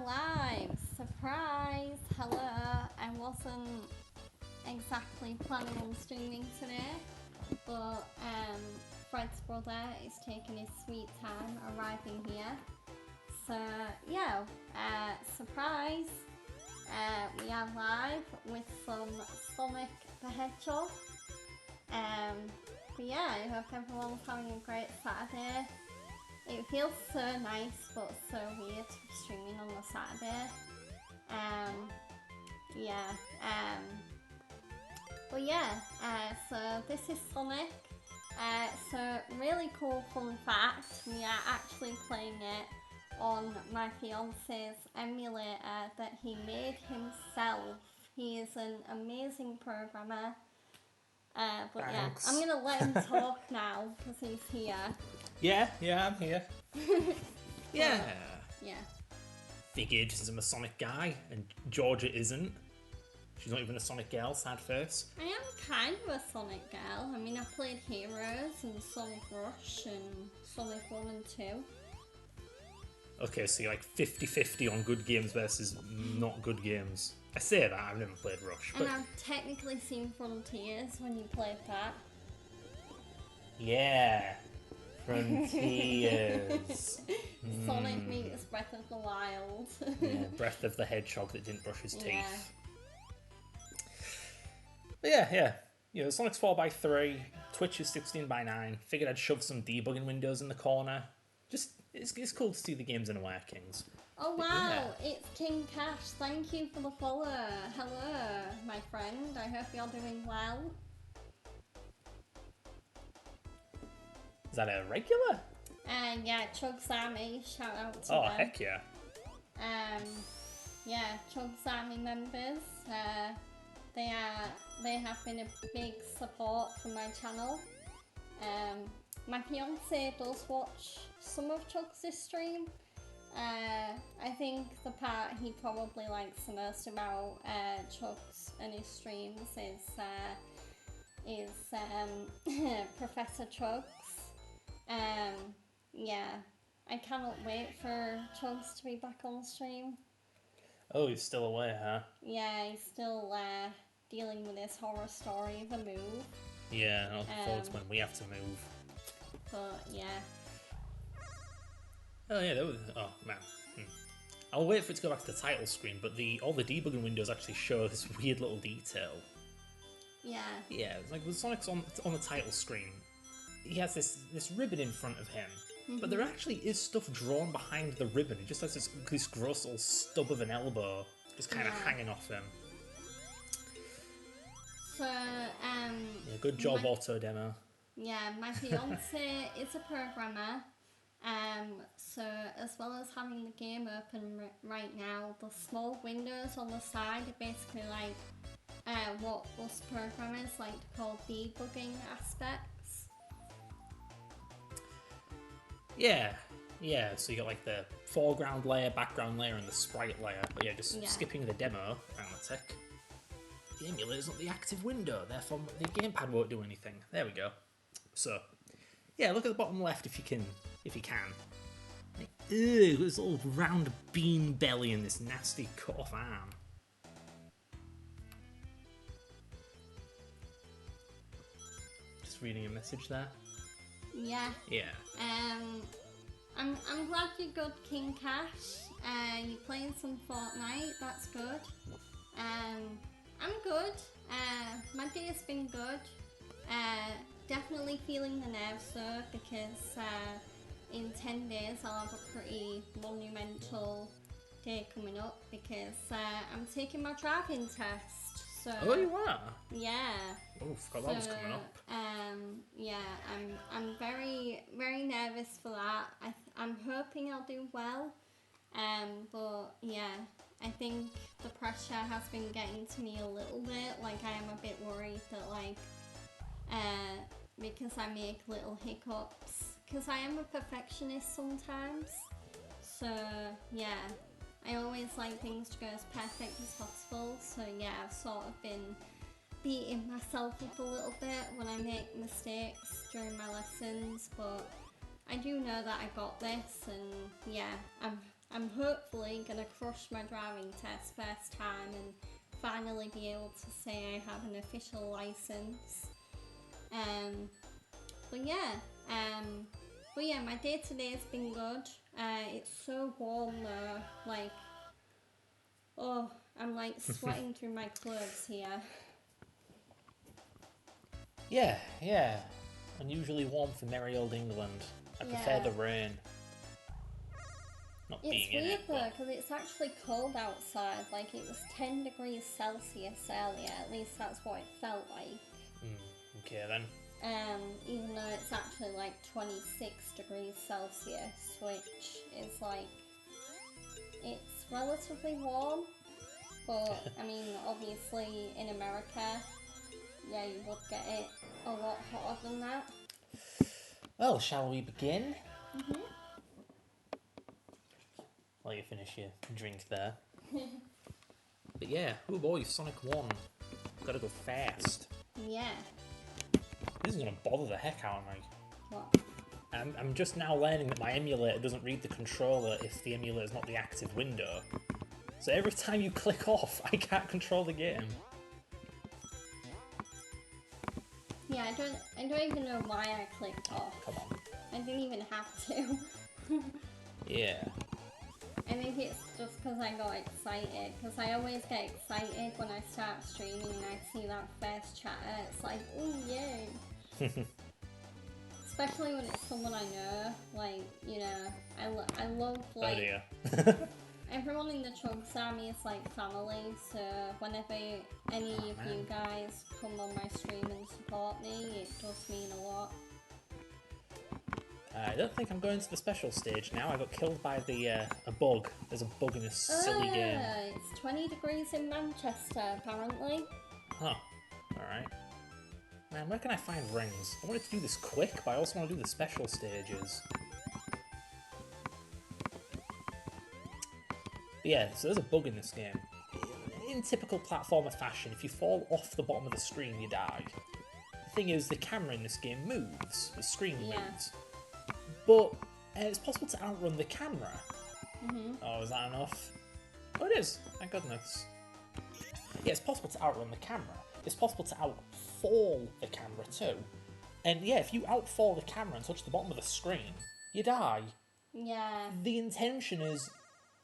live! Surprise! Hello! I wasn't exactly planning on streaming today, but Fred's brother is taking his sweet time arriving here. So yeah, surprise! We are live with some Sonic the Hedgehog. But yeah, I hope everyone's having a great Saturday. It feels so nice but so weird to be streaming on a Saturday. But yeah, so this is Sonic. So really cool fun fact, we are actually playing it on my fiance's emulator that he made himself. He is an amazing programmer. But Thanks. yeah, I'm gonna let him talk now because he's here. Yeah, I'm here. Yeah. Yeah. Figured since I'm a Sonic guy and Georgia isn't. She's not even a Sonic girl, sad face. I am kind of a Sonic girl. I mean, I played Heroes and Sonic Rush and Sonic 1 and 2. Okay, so you're like 50-50 on good games versus not good games. I say that, I've never played Rush. And But I've technically seen Frontiers when you played that. yeah. Frontiers. Sonic meets Breath of the Wild. Yeah, Breath of the Hedgehog that didn't brush his teeth. Yeah. But yeah. You know, Sonic's 4x3, Twitch is 16:9. Figured I'd shove some debugging windows in the corner. Just, it's cool to see the game's inner workings. Oh But wow, yeah. it's King Cash. Thank you for the follow. Hello, my friend. I hope you're doing well. Is that a regular? Yeah, Chug's Army. Shout out to Oh, them. heck yeah. Yeah, Chug's Army members. They have been a big support for my channel. My fiance does watch some of Chug's stream. I think the part he probably likes the most about Chug's and his streams is Professor Chug's. Yeah, I cannot wait for Chugs to be back on stream. Oh, he's still away, huh? Yeah, he's still dealing with his horror story, The Move. Yeah, I'll look forward to when we have to move. But yeah. Oh yeah, oh man. I'll wait for it to go back to the title screen, but all the debugging windows actually show this weird little detail. Yeah. Yeah, it's like when Sonic's on the title screen, he has this ribbon in front of him, but there actually is stuff drawn behind the ribbon. It just has this gross little stub of an elbow just kind of hanging off him. So, Yeah, good job, Auto Demo. Yeah, my fiance is a programmer. So as well as having the game open right now, the small windows on the side are basically like what us programmers like to call debugging aspects. Yeah, so you got like the foreground layer, background layer, and the sprite layer. But yeah, just skipping the demo analytic. The emulator's not the active window, therefore the gamepad won't do anything. There we go. So, yeah, look at the bottom left if you can. Like, ew, this little round bean belly and this nasty cut-off arm. Just reading a message there. Yeah. Yeah. I'm glad you got King Cash. You're playing some Fortnite. That's good. I'm good. My day's been good. Definitely feeling the nerves though because in 10 days I'll have a pretty monumental day coming up because I'm taking my driving test. So Oh, you are? yeah. Oh, forgot that was coming up. Yeah, I'm very very nervous for that. I'm hoping I'll do well. But yeah, I think the pressure has been getting to me a little bit. Like I am a bit worried that like because I make little hiccups. Because I am a perfectionist sometimes. So yeah, I always like things to go as perfect as possible. So yeah, I've sort of been beating myself up a little bit when I make mistakes during my lessons. But I do know that I got this, and yeah, I'm hopefully gonna crush my driving test first time and finally be able to say I have an official license. But yeah, my day today has been good. It's so warm though, like, oh, I'm like sweating through my clothes here. Yeah. Unusually warm for merry old England. I prefer the rain. Not being in it. It's weird though, because it's actually cold outside. Like, it was 10 degrees Celsius earlier. At least that's what it felt like. Okay then. Even though it's actually like 26 degrees Celsius, which is like, it's relatively warm. But, I mean, obviously in America, yeah, you would get it a lot hotter than that. Well, shall we begin? While you finish your drink there. But yeah, oh boy, Sonic 1. Gotta go fast. Yeah. This is gonna bother the heck out of me. What? I'm just now learning that my emulator doesn't read the controller if the emulator is not the active window. So every time you click off, I can't control the game. Yeah, I don't even know why I clicked off. Come on. I didn't even have to. Yeah. I think it's just because I got excited, because I always get excited when I start streaming and I see that first chatter. It's like, oh yay! Especially when it's someone I know, like, you know, I love, like, oh dear. everyone in the Chunks Army is like family, so whenever any of you guys come on my stream and support me, it does mean a lot. I don't think I'm going to the special stage now. I got killed by a bug. There's a bug in this silly game. It's 20 degrees in Manchester, apparently. Huh. Alright. Man, where can I find rings? I wanted to do this quick, but I also want to do the special stages. But yeah, so there's a bug in this game. In typical platformer fashion, if you fall off the bottom of the screen, you die. The thing is, the camera in this game moves. The screen moves. But it's possible to outrun the camera. Oh, is that enough? Oh, it is. Thank goodness. Yeah, it's possible to outrun the camera. It's possible to outfall the camera too. And yeah, if you outfall the camera and touch the bottom of the screen, you die. Yeah. The intention is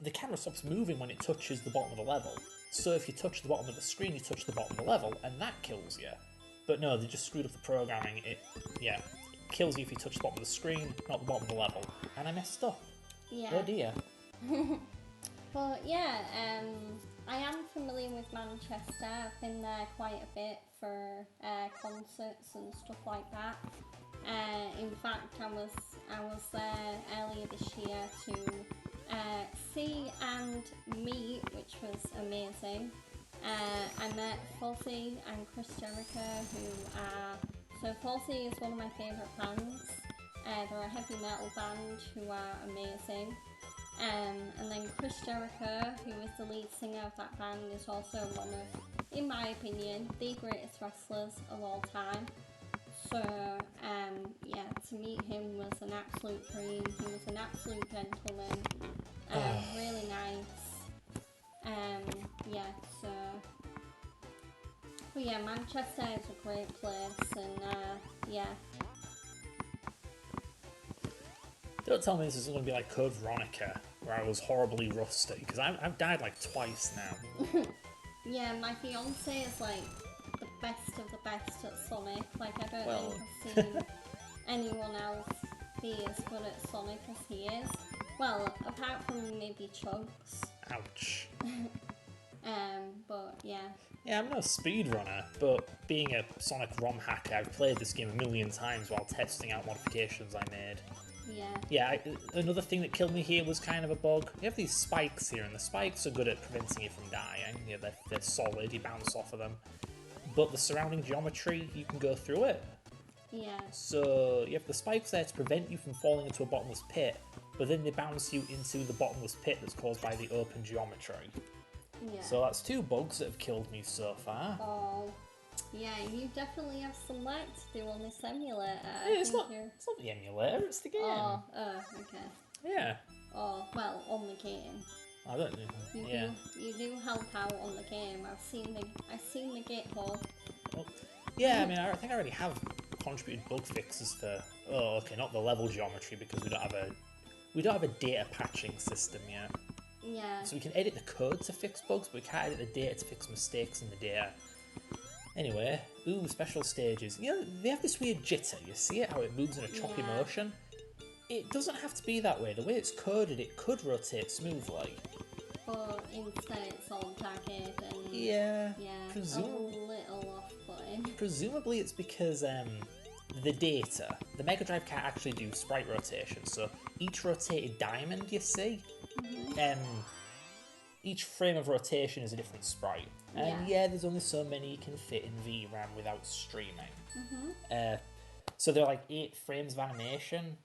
the camera stops moving when it touches the bottom of the level. So if you touch the bottom of the screen, you touch the bottom of the level, and that kills you. But no, they just screwed up the programming. It kills you if you touch the bottom of the screen, not the bottom of the level. And I messed up. Yeah. Oh dear. But yeah, I am familiar with Manchester. I've been there quite a bit for concerts and stuff like that. In fact, I was there earlier this year to see and meet, which was amazing. I met Falsey and Chris Jericho, who are... So Falsey is one of my favourite bands. They're a heavy metal band who are amazing. And then Chris Jericho, who is the lead singer of that band, is also one of, in my opinion, the greatest wrestlers of all time. So, yeah, to meet him was an absolute dream. He was an absolute gentleman. Really nice. Yeah, so... But yeah, Manchester is a great place, and yeah. Don't tell me this is going to be like Code Veronica, where I was horribly rusty, because I've died like twice now. Yeah, my fiance is like the best of the best at Sonic. Like, I don't think I've seen anyone else be as good at Sonic as he is. Well, apart from maybe Chunks. Ouch. But yeah. Yeah, I'm no speedrunner, but being a Sonic ROM hacker, I've played this game a million times while testing out modifications I made. Yeah. Yeah, another thing that killed me here was kind of a bug. You have these spikes here, and the spikes are good at preventing you from dying. Yeah, they're solid, you bounce off of them. But the surrounding geometry, you can go through it. Yeah. So you have the spikes there to prevent you from falling into a bottomless pit, but then they bounce you into the bottomless pit that's caused by the open geometry. Yeah. So that's two bugs that have killed me so far. Oh. Yeah, you definitely have some work to do on this emulator. It's not the emulator, it's the game. Oh, okay. Yeah. or, well, on the game. I don't know. Yeah. You do help out on the game. I've seen the GitHub. Well, yeah, I mean, I think I already have contributed bug fixes for. Oh, okay, not the level geometry because we don't have a data patching system yet. Yeah. So we can edit the code to fix bugs, but we can't edit the data to fix mistakes in the data. Anyway, special stages. You know, they have this weird jitter. You see it, how it moves in a choppy motion? It doesn't have to be that way. The way it's coded, it could rotate smoothly. But instead it's all jagged and... Yeah. Yeah, a little off-putting. Presumably it's because the data, the Mega Drive can't actually do sprite rotation, so each rotated diamond you see, each frame of rotation is a different sprite. And there's only so many you can fit in VRAM without streaming. So they're like 8 frames of animation,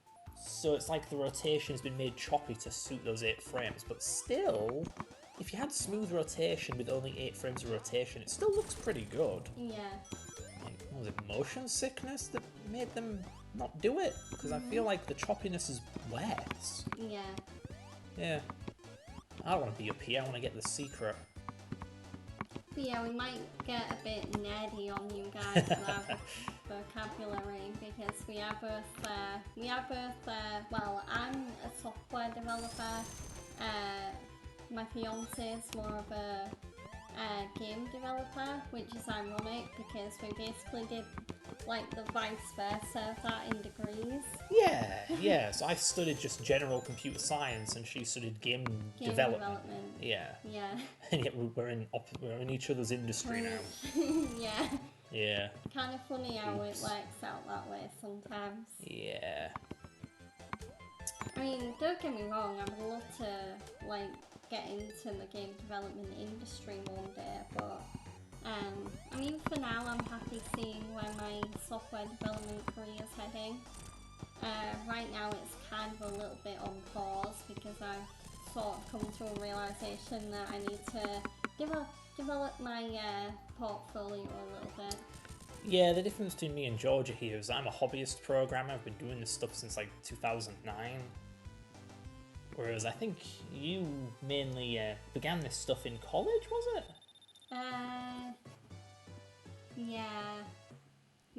so it's like the rotation has been made choppy to suit those 8 frames, but still, if you had smooth rotation with only 8 frames of rotation, it still looks pretty good. Yeah. Like, was it motion sickness that made them not do it? Because I feel like the choppiness is worse. Yeah. Yeah. I don't want to be up here, I want to get the secret. But yeah, we might get a bit nerdy on you guys with our vocabulary because we are both, well, I'm a software developer, my fiance is more of a game developer, which is ironic because we basically did like the vice versa of that in degrees. Yeah, so I studied just general computer science and she studied game development. Yeah. And yet we're in each other's industry now. Yeah. Kind of funny how it works out that way sometimes. Yeah. I mean, don't get me wrong, I would love to like get into the game development industry one day, but I mean, for now I'm happy seeing where my software development career is heading. Right now it's kind of a little bit on pause because I've sort of come to a realisation that I need to develop my portfolio a little bit. Yeah, the difference between me and Georgia here is I'm a hobbyist programmer. I've been doing this stuff since like 2009. Whereas I think you mainly began this stuff in college, was it? Yeah,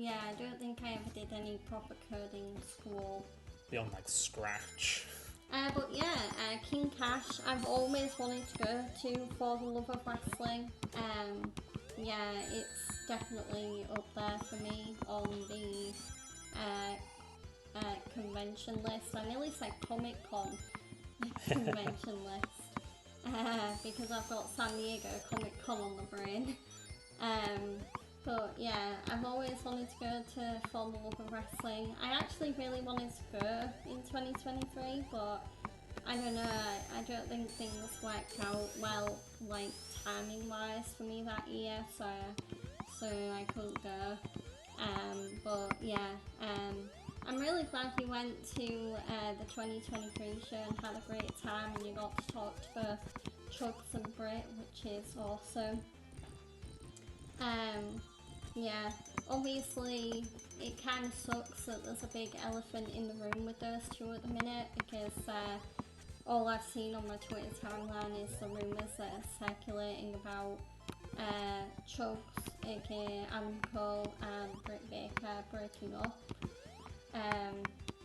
I don't think I ever did any proper coding school. Beyond like Scratch. But yeah, King Cash, I've always wanted to go to for the love of wrestling. Yeah, it's definitely up there for me on the convention list. I nearly said Comic Con convention list because I've got San Diego Comic Con on the brain. But yeah, I've always wanted to go to For the Love of Wrestling. I actually really wanted to go in 2023, but I don't know, I don't think things worked out well, like timing wise for me that year, so I couldn't go. But yeah, I'm really glad you went to the 2023 show and had a great time and you got to talk to both Chugs and Brit, which is awesome. Yeah, obviously it kind of sucks that there's a big elephant in the room with those two at the minute because all I've seen on my Twitter timeline is the rumours that are circulating about Chugs, aka Adam Cole, and Britt Baker breaking up.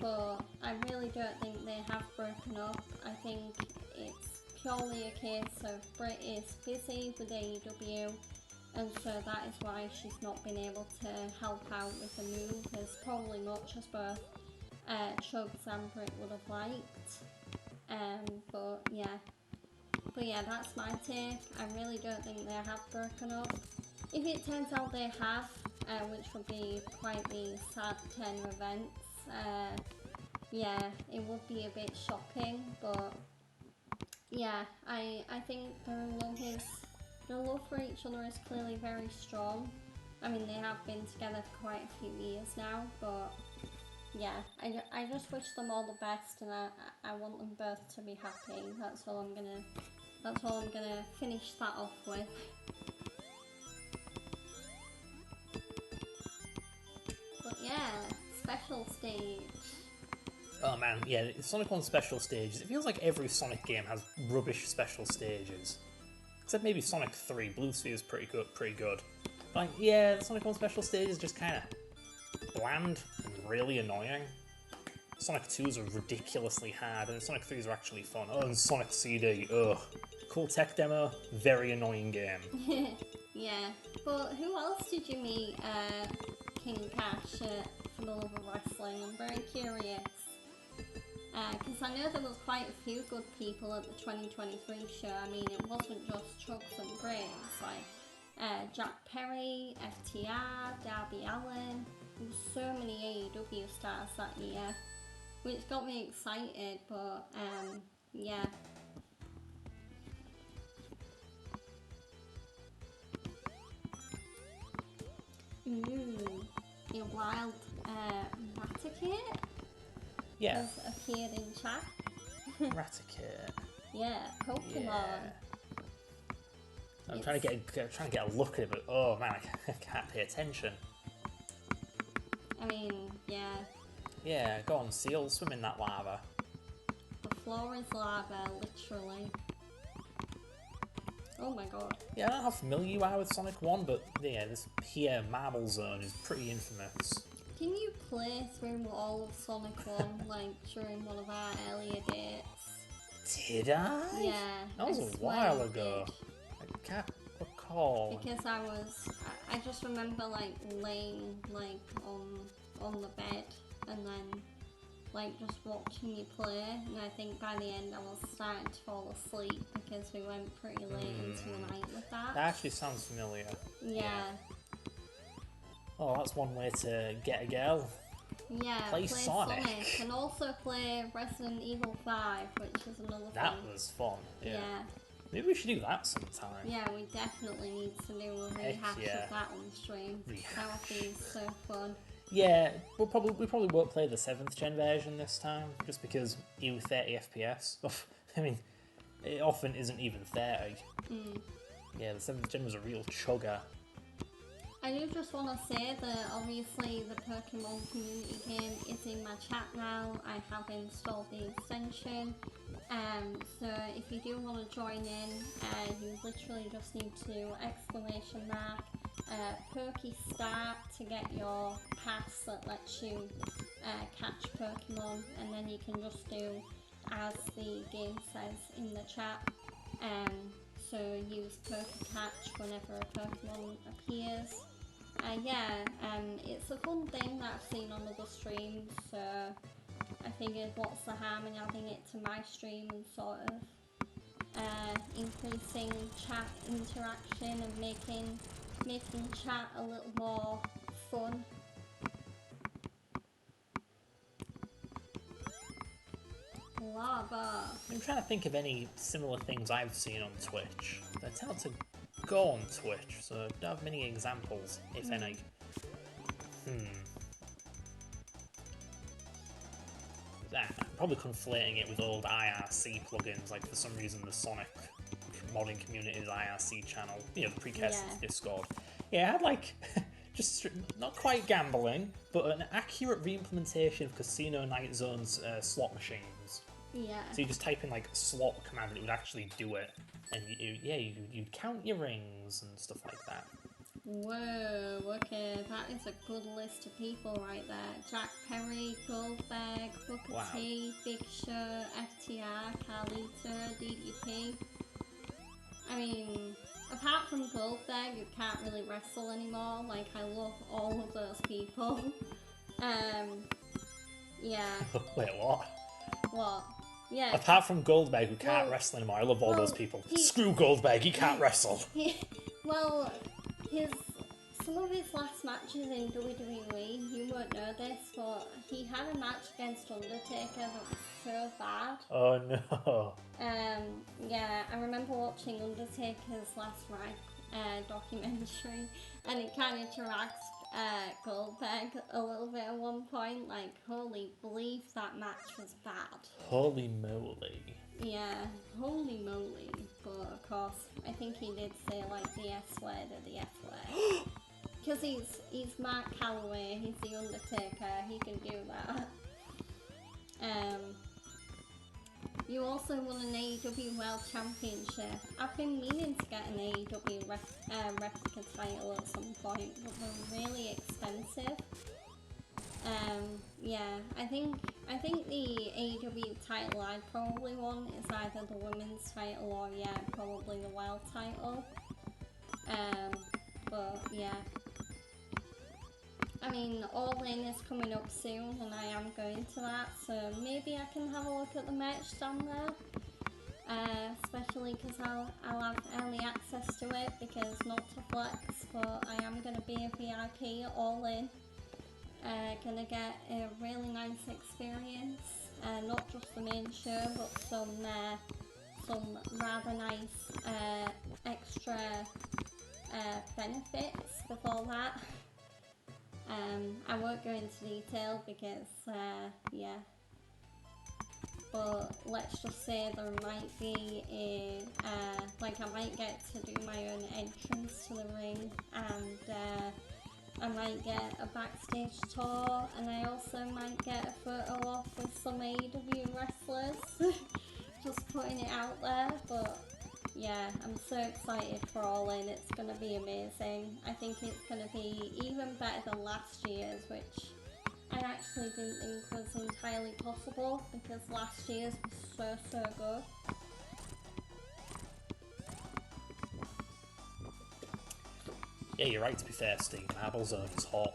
But I really don't think they have broken up. I think it's purely a case of Britt is busy with AEW, and so that is why she's not been able to help out with the move as probably much as both Chugs and Britt would have liked. But yeah, that's my take. I really don't think they have broken up. If it turns out they have, which would be quite the sad turn of events, yeah, it would be a bit shocking, but yeah, I think their love for each other is clearly very strong. I mean, they have been together for quite a few years now, but yeah, I just wish them all the best, and I want them both to be happy. That's all I'm gonna finish that off with. But yeah, special stage. Oh man, yeah, Sonic 1 special stages. It feels like every Sonic game has rubbish special stages. Except maybe Sonic 3. Blue Sphere is pretty good. Like, yeah, the Sonic 1 special stage is just kind of bland and really annoying. Sonic 2s are ridiculously hard, and Sonic 3s are actually fun. Oh, and Sonic CD, ugh. Cool tech demo, very annoying game. Yeah, but who else did you meet, King Cash, for the love of wrestling? I'm very curious. Because I know there was quite a few good people at the 2023 show. I mean, it wasn't just Chugs and Brains, like Jack Perry, FTR, Darby Allin. There was so many AEW stars that year, which got me excited, but yeah. Your wild Raticate has appeared in chat. Raticate. Yeah, Pokemon. Yeah. I'm trying to get a look at it, but oh man, I can't pay attention. I mean, yeah. Yeah, go on, Seal, swim in that lava. The floor is lava, literally. Oh my god. Yeah, I don't know how familiar you are with Sonic 1, but yeah, this here marble zone is pretty infamous. Can you play through all of Sonic 1, like, during one of our earlier dates? Did I? Yeah. That was a while ago. I can't recall. Because I just remember, like, laying, like, on the bed, and then, like, just watching you play, and I think by the end I was starting to fall asleep because we went pretty late into the night with that. That actually sounds familiar. Yeah. Oh, that's one way to get a girl. Yeah, play Sonic. And also play Resident Evil 5, which is another thing. That was fun. Yeah. Maybe we should do that sometime. Yeah, we definitely need to do a rehash of that on stream. That would be so fun. Yeah, we probably won't play the 7th gen version this time, just because even 30 FPS. I mean, it often isn't even 30. Yeah, the 7th gen was a real chugger. I do just want to say that obviously the Pokemon community game is in my chat now. I have installed the extension. So if you do want to join in, you literally just need to do !Pokestart to get your pass that lets you catch Pokemon, and then you can just do as the game says in the chat. So use Pokecatch whenever a Pokemon appears. It's a fun thing that I've seen on other streams, so I figured what's the harm in adding it to my stream and sort of increasing chat interaction and making chat a little more fun. Lava. I'm trying to think of any similar things I've seen on Twitch. They tend to go on Twitch, so I don't have many examples, if any. I'm probably conflating it with old IRC plugins, like for some reason the Sonic modding community's IRC channel, you know, the precursor to Discord. Yeah, I had like, just not quite gambling, but an accurate re-implementation of Casino Night Zone's slot machines. Yeah. So you just type in like slot command and it would actually do it. And you'd count your rings and stuff like that. Whoa, okay, that is a good list of people right there. Jack Perry, Goldberg, Booker T, Big Show, FTR, Carlito, DDP. I mean, apart from Goldberg, who can't really wrestle anymore, like, I love all of those people. Yeah. Wait, what? What? Yeah. Apart from Goldberg, who can't wrestle anymore, I love all those people. Screw Goldberg, he can't wrestle. Well, some of his last matches in WWE, you won't know this, but he had a match against Undertaker that was so bad. Oh no. Yeah, I remember watching Undertaker's last ride documentary, and it kind of tracks Goldberg a little bit at one point. Like, holy believe that match was bad. Holy moly. Yeah, holy moly. But of course, I think he did say like the S word or the F word. Because he's Mark Calloway, he's the Undertaker, he can do that. also won an AEW World Championship. I've been meaning to get an AEW replica title at some point, but they're really expensive. Yeah, I think the AEW title I'd probably want is either the women's title or probably the world title. But yeah. I mean, All In is coming up soon and I am going to that, so maybe I can have a look at the merch down there. Especially because I'll have early access to it, because not to flex, but I am going to be a VIP at All In. Gonna get a really nice experience, not just the main show, but some rather nice extra benefits before that. I won't go into detail because yeah, but let's just say there might be like I might get to do my own entrance to the ring, and I might get a backstage tour, and I also might get a photo off with some AEW wrestlers. Just putting it out there, but yeah, I'm so excited for All In. It's going to be amazing. I think it's going to be even better than last year's, which I actually didn't think was entirely possible, because last year's was so good. Yeah, you're right, to be fair, Steve. Marble Zone is hot.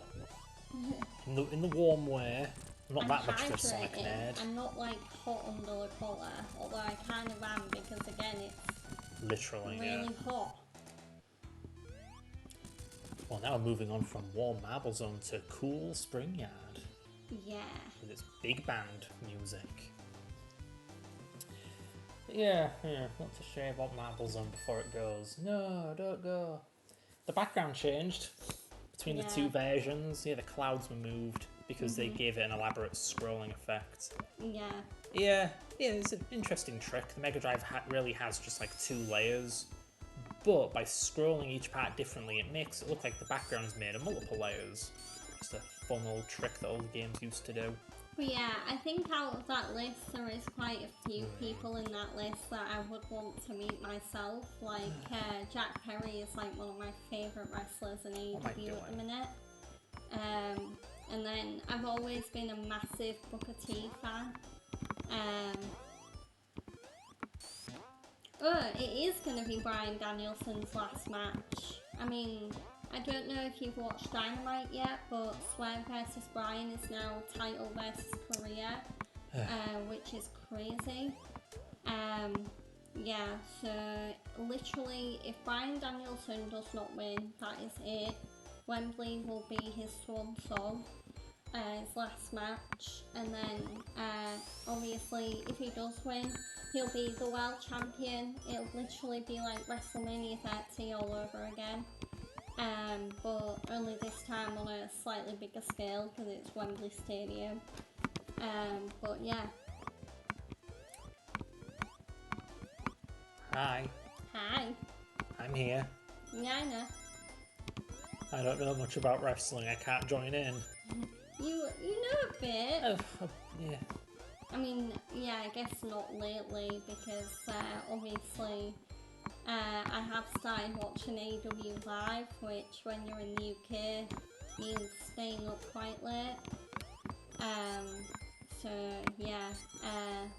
in the warm way. I'm not that much of a Sonic nerd. I'm not like hot under the collar, although I kind of am, because again it's literally really hot. Well, now we're moving on from warm Marble Zone to cool Spring Yard. Yeah. With its big band music. Yeah, not to share about Marble Zone before it goes. No, don't go. The background changed between the two versions. Yeah, the clouds were moved because they gave it an elaborate scrolling effect. Yeah, it's an interesting trick. The Mega Drive really has just like 2 layers, but by scrolling each part differently, it makes it look like the background's made of multiple layers. Just a fun little trick that old games used to do. But yeah, I think out of that list, there is quite a few people in that list that I would want to meet myself. Like, Jack Perry is like one of my favourite wrestlers in AEW at the minute. And then I've always been a massive Booker T fan. It is going to be Bryan Danielson's last match. I mean, I don't know if you've watched Dynamite yet, but Swerve vs. Bryan is now title versus career, which is crazy. Yeah, so literally, if Bryan Danielson does not win, that is it. Wembley will be his swan song, his last match, and then obviously, if he does win, he'll be the world champion. It'll literally be like WrestleMania 30 all over again. But only this time on a slightly bigger scale because it's Wembley Stadium. But yeah. Hi. Hi. I'm here. Yeah, I know. I don't know much about wrestling. I can't join in. You know a bit. Yeah. I mean, yeah, I guess not lately because obviously I have started watching AEW Live, which when you're in the UK means staying up quite late. So yeah,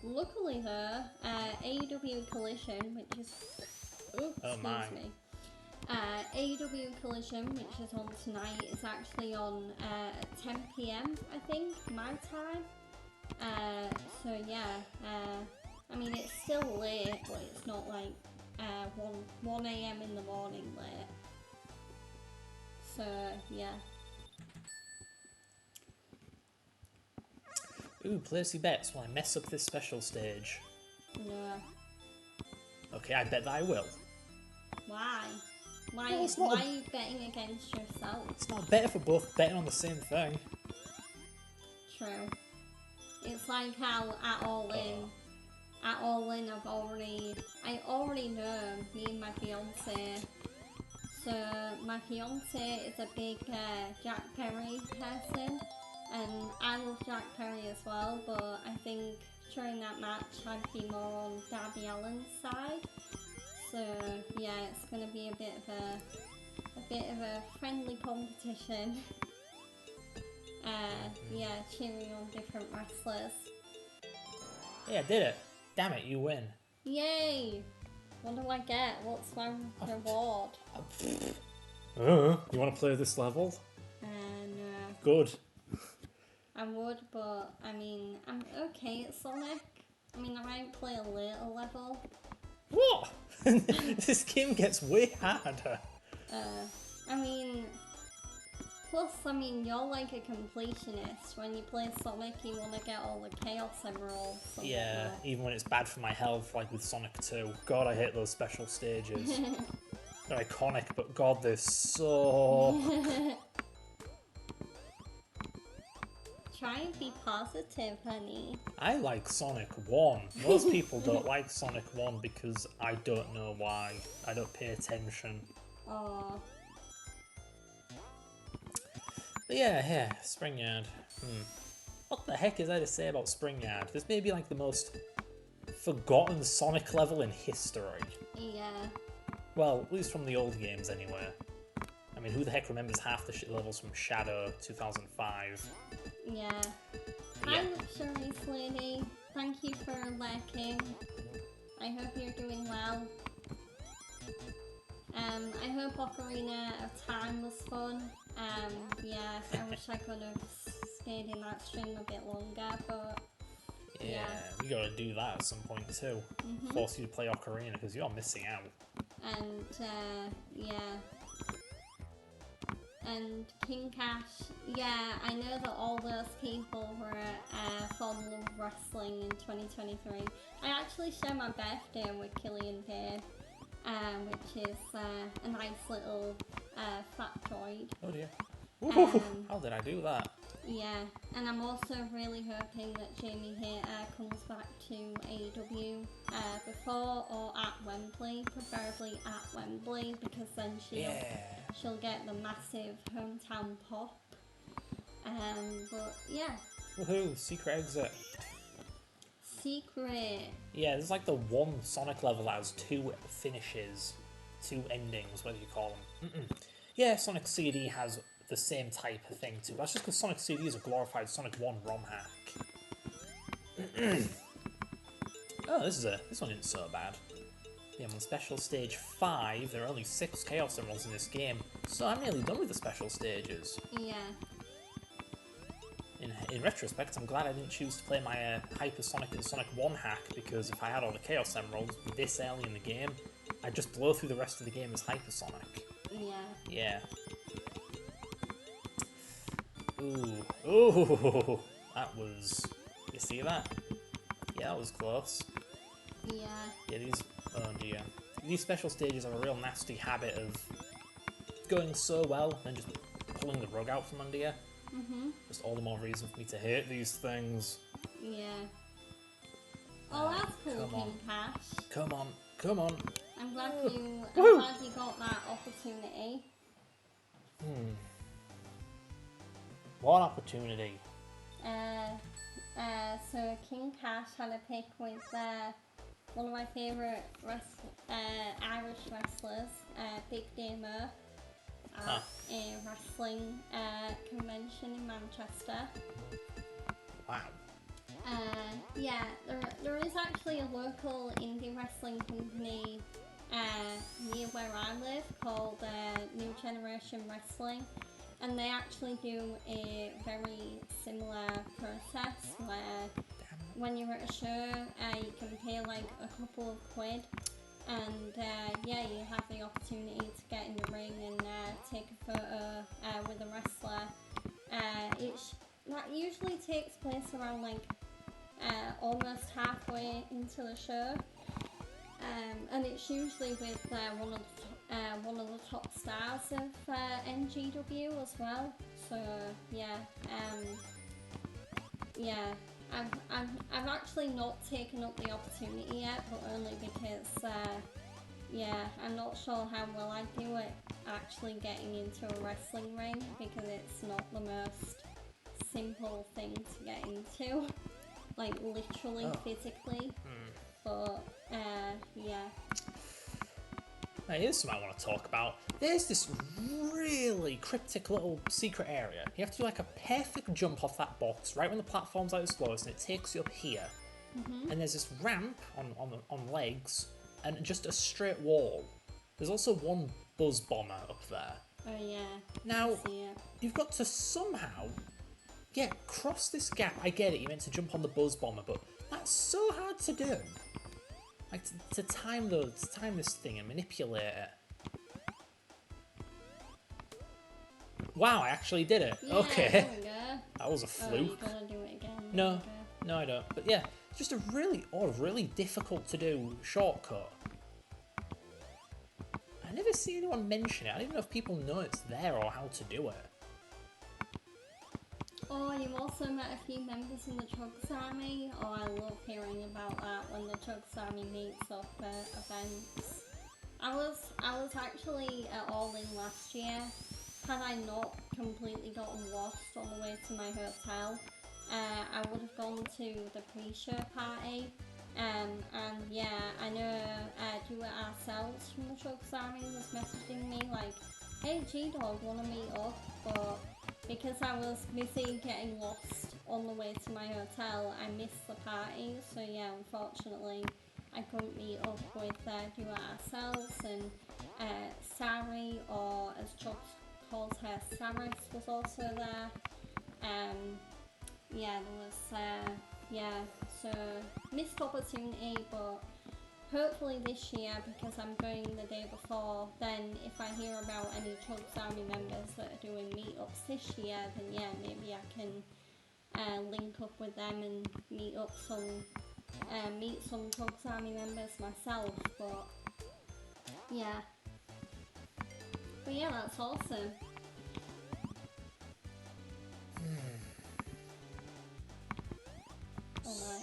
luckily though, AEW Collision, which is excuse me. AEW Collision, which is on tonight, is actually on 10 PM, I think, my time. So yeah, I mean it's still late, but it's not like 1 AM in the morning late. So yeah. Ooh, place your bets while I mess up this special stage. No. Okay, I bet that I will. Why? Why are you betting against yourself? It's not better for both betting on the same thing. True. It's like how at All In, I already know me and my fiance. So my fiance is a big Jack Perry person, and I love Jack Perry as well, but I think during that match, I'd be more on Darby Allin's side. So yeah, it's gonna be a bit of a friendly competition. Yeah, cheering on different wrestlers. Yeah, I did it. Damn it, you win. Yay! What do I get? What's my reward? You want to play this level? No. Good. I would, but I mean, I'm okay at Sonic. I mean, I might play a later level. What? This game gets way harder. I mean, plus, I mean, you're like a completionist. When you play Sonic, you want to get all the Chaos Emeralds. Yeah, even when it's bad for my health, like with Sonic 2. God, I hate those special stages. They're iconic, but God, they're so... Try and be positive, honey. I like Sonic 1. Most people don't like Sonic 1 because I don't know why. I don't pay attention. Aww. But yeah, Springyard. What the heck is there to say about Springyard? This may be like the most forgotten Sonic level in history. Yeah. Well, at least from the old games anyway. I mean, who the heck remembers half the shit levels from Shadow 2005? Yeah. Hi, Luxurious Lady. Thank you for lurking. I hope you're doing well. I hope Ocarina of Time was fun. Yeah, I wish I could have stayed in that stream a bit longer, but... Yeah, we gotta do that at some point too. Force you to play Ocarina, because you're missing out. And, yeah. And King Cash, yeah, I know that all those people were falling in love with wrestling in 2023. I actually share my birthday with Killian Day, which is a nice little factoid. Oh dear. How did I do that? Yeah, and I'm also really hoping that Jamie Hayter comes back to AEW before or at Wembley, preferably at Wembley, because then she'll get the massive hometown pop. But yeah. Woohoo! Secret exit. Secret. Yeah, there's like the one Sonic level that has two finishes, two endings, whatever you call them. Yeah, Sonic CD has the same type of thing too. That's just because Sonic CD is a glorified Sonic 1 ROM hack. Oh, this one isn't so bad. Yeah, I'm on Special Stage 5. There are only 6 Chaos Emeralds in this game, so I'm nearly done with the special stages. Yeah. In retrospect, I'm glad I didn't choose to play my Hypersonic and Sonic 1 hack, because if I had all the Chaos Emeralds this early in the game, I'd just blow through the rest of the game as Hypersonic. Yeah. Yeah. Ooh, that was... You see that? Yeah, that was close. Yeah. Yeah, oh dear. These special stages have a real nasty habit of going so well and just pulling the rug out from under you. Just all the more reason for me to hate these things. Yeah. Oh, that's cool, King Cash. Come on. I'm glad you got that opportunity. What opportunity? So King Cash had a pick with one of my favourite Irish wrestlers, Big Damo, at a wrestling convention in Manchester. Wow. Yeah, there is actually a local indie wrestling company near where I live called New Generation Wrestling, and they actually do a very similar process where when you're at a show you can pay like a couple of quid, and yeah, you have the opportunity to get in the ring and take a photo with a wrestler. That usually takes place around like almost halfway into the show, and it's usually with one of the top stars of NGW as well. So yeah, I've actually not taken up the opportunity yet, but only because yeah, I'm not sure how well I do at actually getting into a wrestling ring, because it's not the most simple thing to get into. like literally, physically. But yeah. Now, here's something I want to talk about. There's this really cryptic little secret area. You have to do like a perfect jump off that box right when the platform's at its lowest, and it takes you up here. And there's this ramp on legs, and just a straight wall. There's also one buzz bomber up there. Oh yeah. Now, I see it. you've got to somehow, cross this gap. I get it, you meant to jump on the buzz bomber, but that's so hard to do. Like, to time this thing and manipulate it. Wow, I actually did it. Yeah, Okay. there we go. That was a Oh, you fluke. gotta do it again. No, Okay. no, I don't. But yeah, just a really odd, really difficult to do shortcut. I never see anyone mention it. I don't even know if people know it's there or how to do it. Oh, you've also met a few members in the Chugs Army. Oh, I love hearing about that when the Chugs Army meets up at events. I was actually at All In last year. Had I not completely gotten lost on the way to my hotel, I would have gone to the pre-show party. And yeah, I know Do It Ourselves from the Chugs Army was messaging me like, hey G-Dog, wanna meet up? But because I was busy getting lost on the way to my hotel, I missed the party. So yeah, unfortunately, I couldn't meet up with Do It Ourselves, and Sari, or as Chugs calls her, Saris, was also there. Yeah, there was so missed opportunity, but hopefully this year, because I'm going the day before, then if I hear about any Chugs Army members that are doing meetups this year, then yeah, maybe I can link up with them and meet some Chugs Army members myself. But yeah, that's awesome. Oh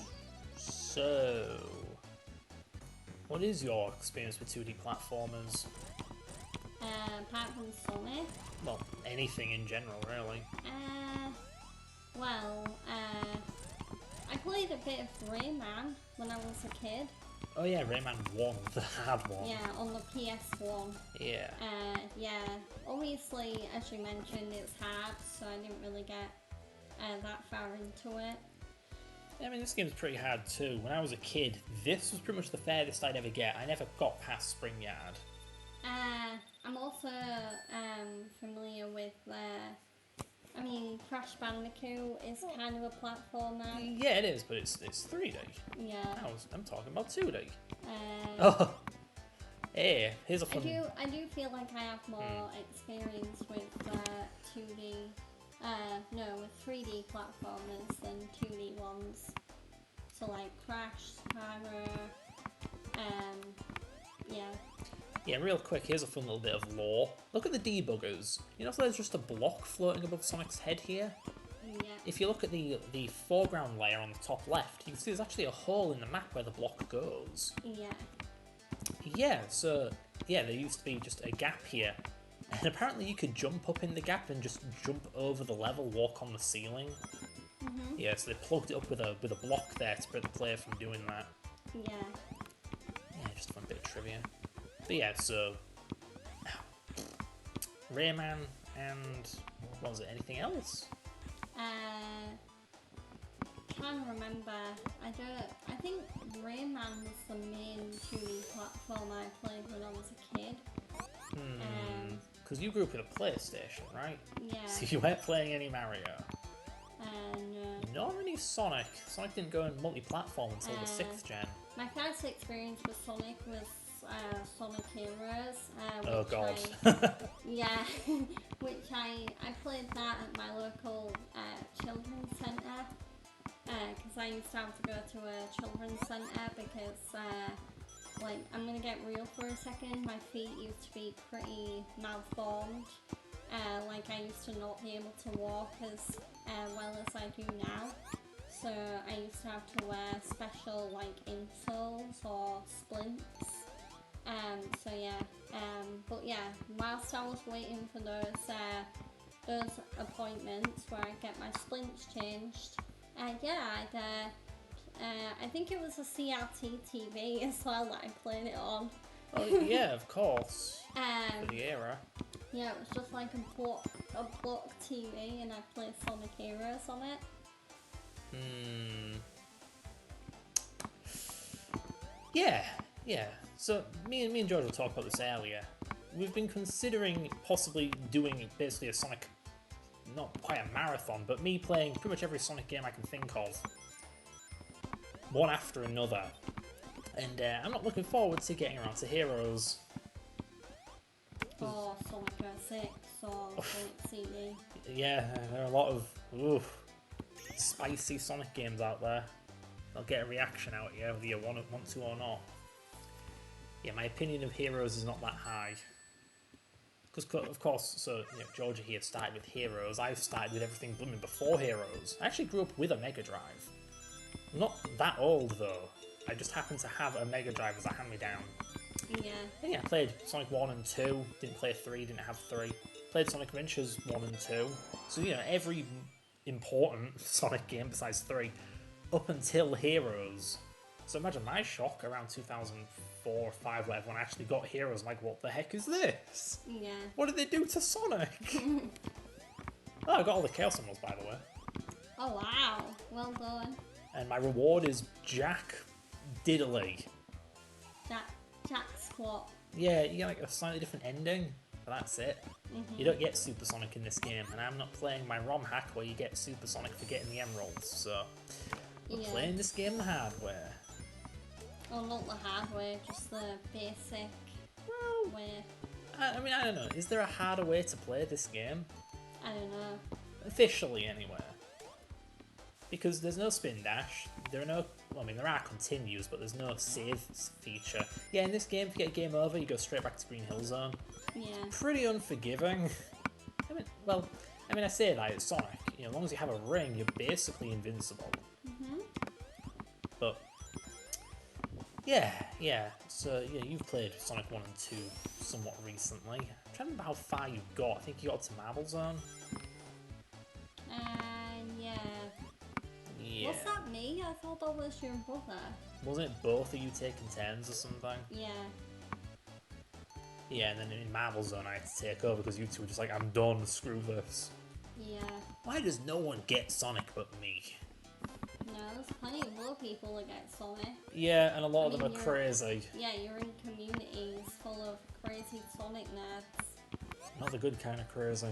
So, what is your experience with 2D platformers? Apart from Sonic, Well, anything in general, really. I played a bit of Rayman when I was a kid. Oh yeah, Rayman 1, the hard one. Yeah, on the PS1. Yeah. Yeah, obviously, as you mentioned, it's hard, so I didn't really get that far into it. I mean, this game's pretty hard too. When I was a kid, this was pretty much the furthest I'd ever get. I never got past Spring Yard. I'm also familiar with, Crash Bandicoot is kind of a platformer. Yeah, it is, but it's 3D. Yeah. I'm talking about 2D. Oh. Hey, here's a fun... I do feel like I have more experience with 2D, with 3D platformers than 2D ones. So like Crash, Spyro, yeah. Yeah, real quick, here's a fun little bit of lore. Look at the debuggers. You know if there's just a block floating above Sonic's head here? Yeah. If you look at the foreground layer on the top left, you can see there's actually a hole in the map where the block goes. Yeah. Yeah, so, yeah, there used to be just a gap here. And apparently you could jump up in the gap and just jump over the level, walk on the ceiling. Mhm. Yeah, so they plugged it up with a block there to prevent the player from doing that. Yeah. Yeah, just a fun bit of trivia. But yeah, so... Rayman and... what was it, anything else? Can't remember. I think Rayman was the main 2D platform I played when I was a kid. Because you grew up with a PlayStation, right? Yeah. So you weren't playing any Mario. No. Nor any Sonic. Sonic didn't go in multi-platform until the 6th gen. My first experience with Sonic was Sonic Heroes. Oh god. Yeah, which I played that at my local children's centre, because I used to have to go to a children's centre because, I'm gonna get real for a second, my feet used to be pretty malformed. I used to not be able to walk as well as I do now. So I used to have to wear special insoles or splints. But yeah, whilst I was waiting for those appointments where I get my splints changed, I'd I think it was a CRT TV as well that I played it on. Oh yeah, of course. For the era. Yeah, it was just like a block TV, and I played Sonic Heroes on it. Yeah. So me and George will talk about this earlier. We've been considering possibly doing basically a Sonic, not quite a marathon, but me playing pretty much every Sonic game I can think of, one after another. And I'm not looking forward to getting around to Heroes. Or Sonic 06 or Sonic CD. Yeah, there are a lot of spicy Sonic games out there. They'll get a reaction out here whether you want to or not. Yeah, my opinion of Heroes is not that high. Because, of course, so Georgia here started with Heroes. I've started with everything blooming before Heroes. I actually grew up with a Mega Drive. I'm not that old, though. I just happened to have a Mega Drive as a hand-me-down. Yeah. I played Sonic 1 and 2. Didn't play 3, didn't have 3. Played Sonic Adventures 1 and 2. So, every important Sonic game besides 3 up until Heroes. So imagine my shock around 2004 or 5, whatever, when I actually got Heroes. I'm like, what the heck is this? Yeah. What did they do to Sonic? Oh, I got all the Chaos Emeralds, by the way. Oh, wow. Well done. And my reward is Jack Diddley. Jack Squat. Yeah, you get like a slightly different ending, but that's it. You don't get Super Sonic in this game, and I'm not playing my ROM hack where you get Super Sonic for getting the emeralds, so I'm playing this game the hard way. Oh, not the hard way, just the basic way. I mean, I don't know. Is there a harder way to play this game? I don't know. Officially, anyway. Because there's no spin dash. There are no... Well, I mean, there are continues, but there's no save feature. Yeah, in this game, if you get game over, you go straight back to Green Hill Zone. Yeah. Pretty unforgiving. I say that, it's Sonic. As long as you have a ring, you're basically invincible. But... Yeah. So, you've played Sonic 1 and 2 somewhat recently. I'm trying to remember how far you got. I think you got to Marble Zone. Yeah. Yeah. Was that me? I thought that was your brother. Wasn't it both of you taking turns or something? Yeah. Yeah, and then in Marble Zone I had to take over because you two were just like, I'm done, screw this. Yeah. Why does no one get Sonic but me? No, there's plenty of other people that get Sonic. Yeah, and a lot of them are crazy. Yeah, you're in communities full of crazy Sonic nerds. Not the good kind of crazy.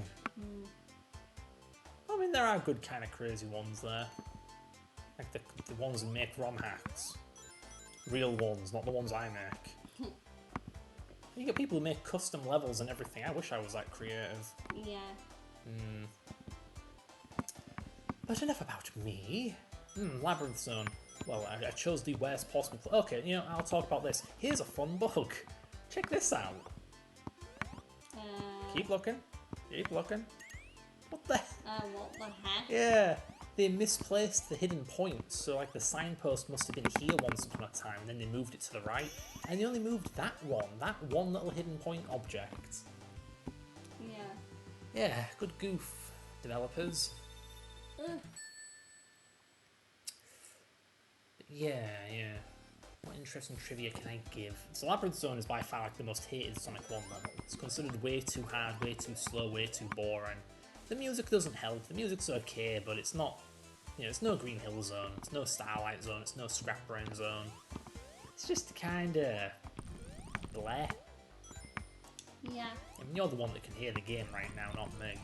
I mean, there are good kind of crazy ones there. Like the ones who make ROM hacks. Real ones, not the ones I make. You get people who make custom levels and everything. I wish I was that creative. Yeah. But enough about me. Labyrinth Zone. Well, I chose the worst possible... Okay, I'll talk about this. Here's a fun bug. Check this out. Keep looking. What the... What the heck? Yeah. They misplaced the hidden points, so like the signpost must have been here once upon a time, and then they moved it to the right, and they only moved that one little hidden point object. Yeah, good goof, developers. Yeah. What interesting trivia can I give? So Labyrinth Zone is by far like the most hated Sonic 1 level. It's considered way too hard, way too slow, way too boring. The music doesn't help. The music's okay, but it's not... it's no Green Hill Zone, it's no Starlight Zone, it's no Scrap Brain Zone. It's just kinda... bleh. Yeah. I mean, you're the one that can hear the game right now, not me.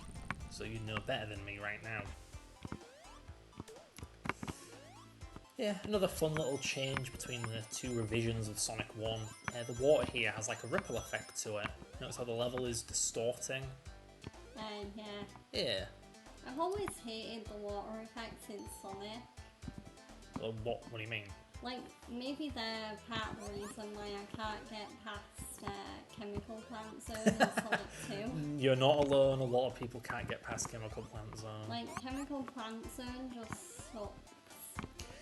So you know better than me right now. Yeah, another fun little change between the two revisions of Sonic 1. The water here has like a ripple effect to it. Notice how the level is distorting? Yeah. I've always hated the water effects in Sonic. Well, what do you mean? Like, maybe they're part of the reason why I can't get past Chemical Plant Zone in Sonic 2. You're not alone, a lot of people can't get past Chemical Plant Zone. Like, Chemical Plant Zone just sucks.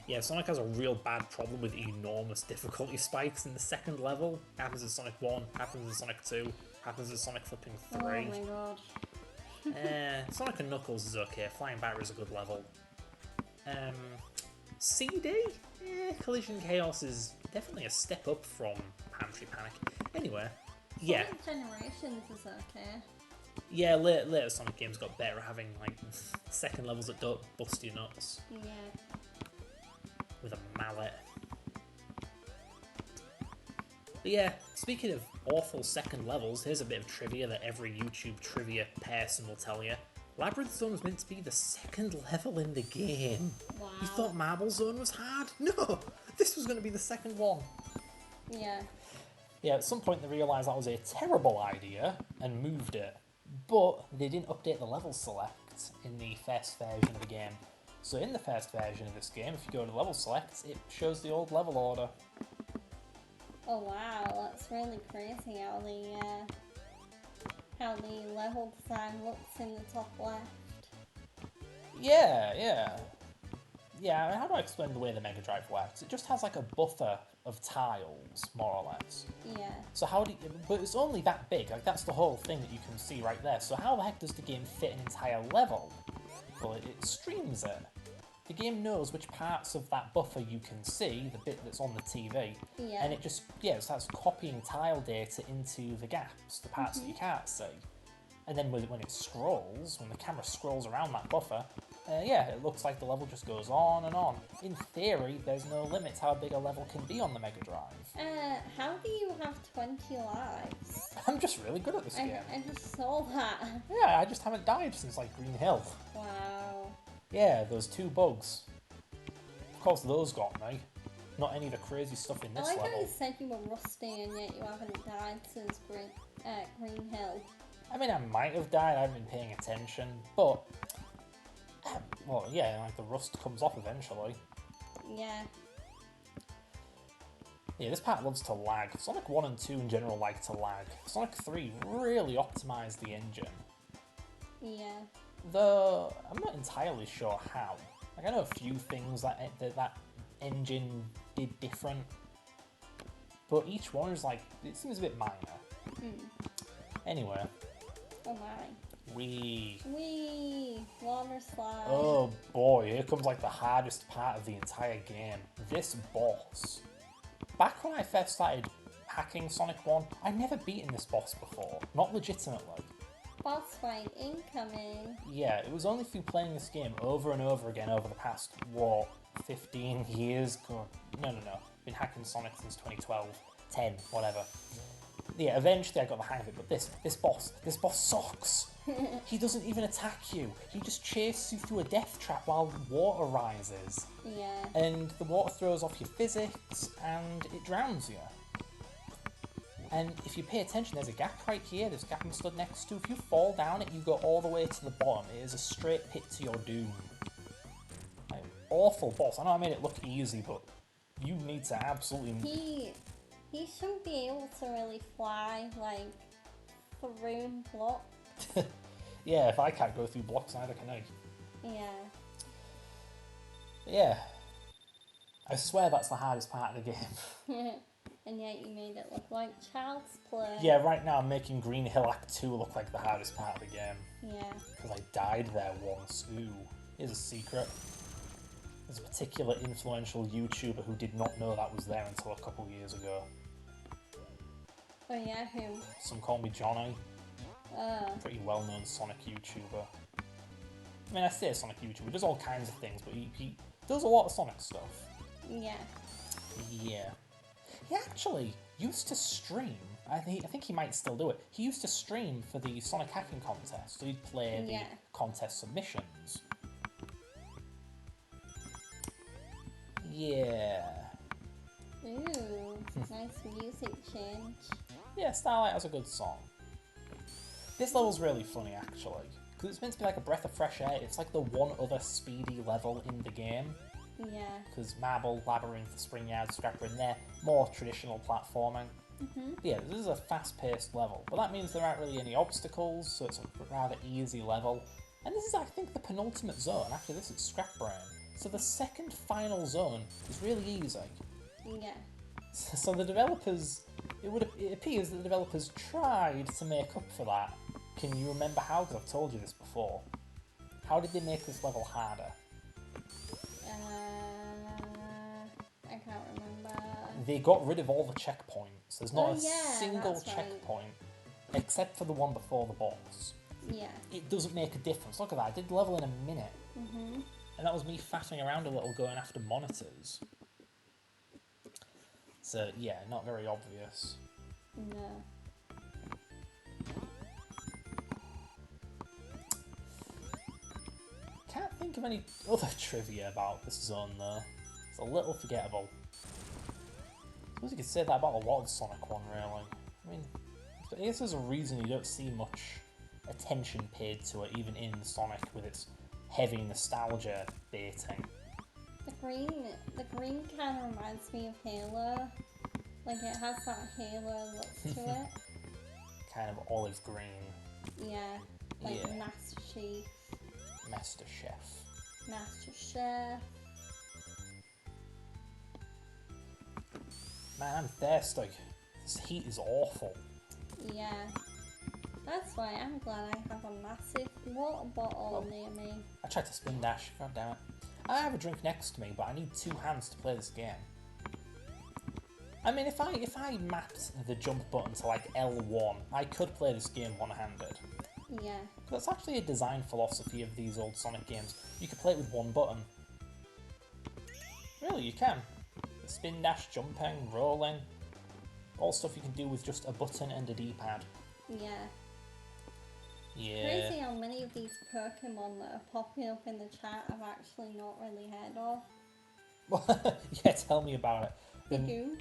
Yeah, Sonic has a real bad problem with enormous difficulty spikes in the second level. Happens in Sonic 1, happens in Sonic 2, happens in Sonic flipping 3. Oh my god. Sonic and Knuckles is okay. Flying Batter is a good level. CD? Collision Chaos is definitely a step up from Pantry Panic. Anyway, yeah. Sonic Generations is okay. Yeah, later Sonic games got better at having like second levels that don't bust your nuts. Yeah. With a mallet. But yeah, speaking of awful second levels, here's a bit of trivia that every YouTube trivia person will tell you. Labyrinth Zone was meant to be the second level in the game. Wow. You thought Marble Zone was hard? No! This was going to be the second one. Yeah. Yeah, at some point they realised that was a terrible idea and moved it. But they didn't update the level select in the first version of the game. So in the first version of this game, if you go to level select, it shows the old level order. Oh wow, that's really crazy how the level design looks in the top left. Yeah. How do I explain the way the Mega Drive works? It just has like a buffer of tiles, more or less. Yeah. So how do you, but it's only that big, like that's the whole thing that you can see right there. So how the heck does the game fit an entire level? Well, it streams it. The game knows which parts of that buffer you can see, the bit that's on the TV, Yeah. and it just, it starts copying tile data into the gaps, the parts that you can't see. And then when it scrolls, when the camera scrolls around that buffer, it looks like the level just goes on and on. In theory, there's no limit to how big a level can be on the Mega Drive. How do you have 20 lives? I'm just really good at this game. I just saw that. Yeah, I just haven't died since like Green Hill. Wow. Yeah, those 2 bugs. Of course, those got me. Not any of the crazy stuff in this I like level. how you said you were rusty and yet you haven't died since Green Hill. I mean, I might have died, I haven't been paying attention, but... well, yeah, like the rust comes off eventually. Yeah. Yeah, this part loves to lag. Sonic 1 and 2 in general like to lag. Sonic 3 really optimised the engine. Yeah. Though, I'm not entirely sure how. Like, I know a few things that engine did different, but each one is like, it seems a bit minor. Anyway. Oh my. Wee, water slide. oh boy, here comes like the hardest part of the entire game. This boss. Back when I first started hacking Sonic 1, I'd never beaten this boss before. Not legitimately. Boss fight incoming. Yeah, it was only through playing this game over and over again over the past, 15 years? God, no. Been hacking Sonic since 2012, 10, whatever. Yeah, eventually I got the hang of it, but this boss sucks. He doesn't even attack you. He just chases you through a death trap while water rises. Yeah. And the water throws off your physics, and it drowns you. And if you pay attention, there's a gap right here, this gap I'm stood next to. If you fall down it, you go all the way to the bottom. It is a straight pit to your doom. Like, awful boss. I know I made it look easy, but you need to absolutely... He shouldn't be able to really fly, like, through blocks. Yeah, if I can't go through blocks, neither can I. Yeah. Yeah. I swear that's the hardest part of the game. And yet you made it look like child's play. Yeah, right now I'm making Green Hill Act 2 look like the hardest part of the game. Yeah. Because I died there once. Ooh. Here's a secret. There's a particular influential YouTuber who did not know that was there until a couple years ago. Oh yeah, who? Some call me Johnny. Pretty well-known Sonic YouTuber. I mean, I say Sonic YouTuber, he does all kinds of things, but he does a lot of Sonic stuff. Yeah. Yeah. He actually used to stream. I think he might still do it. He used to stream for the Sonic hacking contest, so he'd play the contest submissions. Yeah. Ooh, nice music change. Yeah, Starlight has a good song. This level's really funny, actually, because it's meant to be like a breath of fresh air. It's like the one other speedy level in the game. Yeah. Because Marble, Labyrinth, Spring Yard, Scrapper, and they're more traditional platforming. Yeah, this is a fast-paced level, but that means there aren't really any obstacles, so it's a rather easy level. And this is, I think, the penultimate zone. After this, it's Scrap Brain. So the second final zone is really easy. Yeah. So the developers, it appears that the developers tried to make up for that. Can you remember how? Because I've told you this before. How did they make this level harder? they got rid of all the checkpoints. There's not yeah, single that's right. checkpoint except for the one before the boss. Yeah. It doesn't make a difference. Look at that. I did level in a minute. Mhm. And that was me faffing around a little going after monitors. So, yeah, not very obvious. No. Can't think of any other trivia about this zone, though. It's a little forgettable. I suppose you could say that about a lot of Sonic 1, really. I mean, I guess there's a reason you don't see much attention paid to it, even in Sonic, with its heavy nostalgia baiting. The green kind of reminds me of Halo. Like, it has that Halo look to it. Kind of olive green. Yeah. Like Yeah. Master Chief. Master Chef. Master Chef. Man, I'm thirsty. This heat is awful. Yeah. That's why I'm glad I have a massive water bottle near me. I tried to spin dash, god damn it. I have a drink next to me, but I need two hands to play this game. I mean, if I mapped the jump button to like L1, I could play this game one-handed. Yeah. That's actually a design philosophy of these old Sonic games. You could play it with one button. Really, you can. Spin dash, jumping, rolling. All stuff you can do with just a button and a D-pad. Yeah. Yeah. Crazy how many of these Pokemon that are popping up in the chat I've actually not really heard of. Yeah, tell me about it. Bigoo.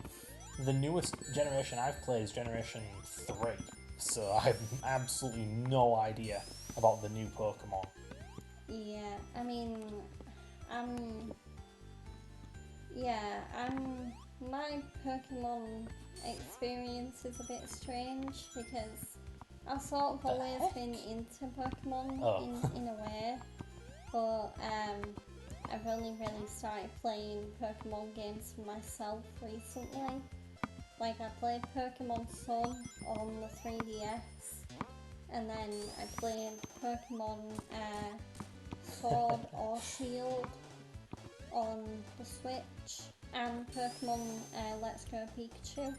The newest generation I've played is Generation 3, so I have absolutely no idea about the new Pokemon. Yeah, I mean, my Pokemon experience is a bit strange because I've sort of always been into Pokemon in a way, but I've only really started playing Pokemon games for myself recently. Like, I played Pokemon Sun on the 3DS, and then I played Pokemon Sword or Shield on the Switch, and Pokemon Let's Go Pikachu.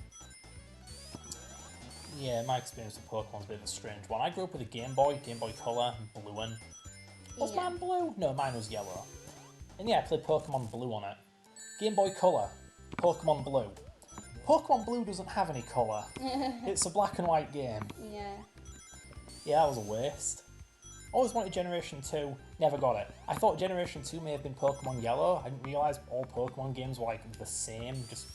Yeah, my experience with Pokemon's a bit of a strange one. I grew up with a Game Boy Color, Blue one. Was mine blue? No, mine was yellow. And yeah, I played Pokemon Blue on it. Game Boy Color, Pokemon Blue. Pokemon Blue doesn't have any colour. It's a black and white game. Yeah. Yeah, that was a waste. Always wanted Generation 2, never got it. I thought Generation 2 may have been Pokemon Yellow. I didn't realise all Pokemon games were like the same, just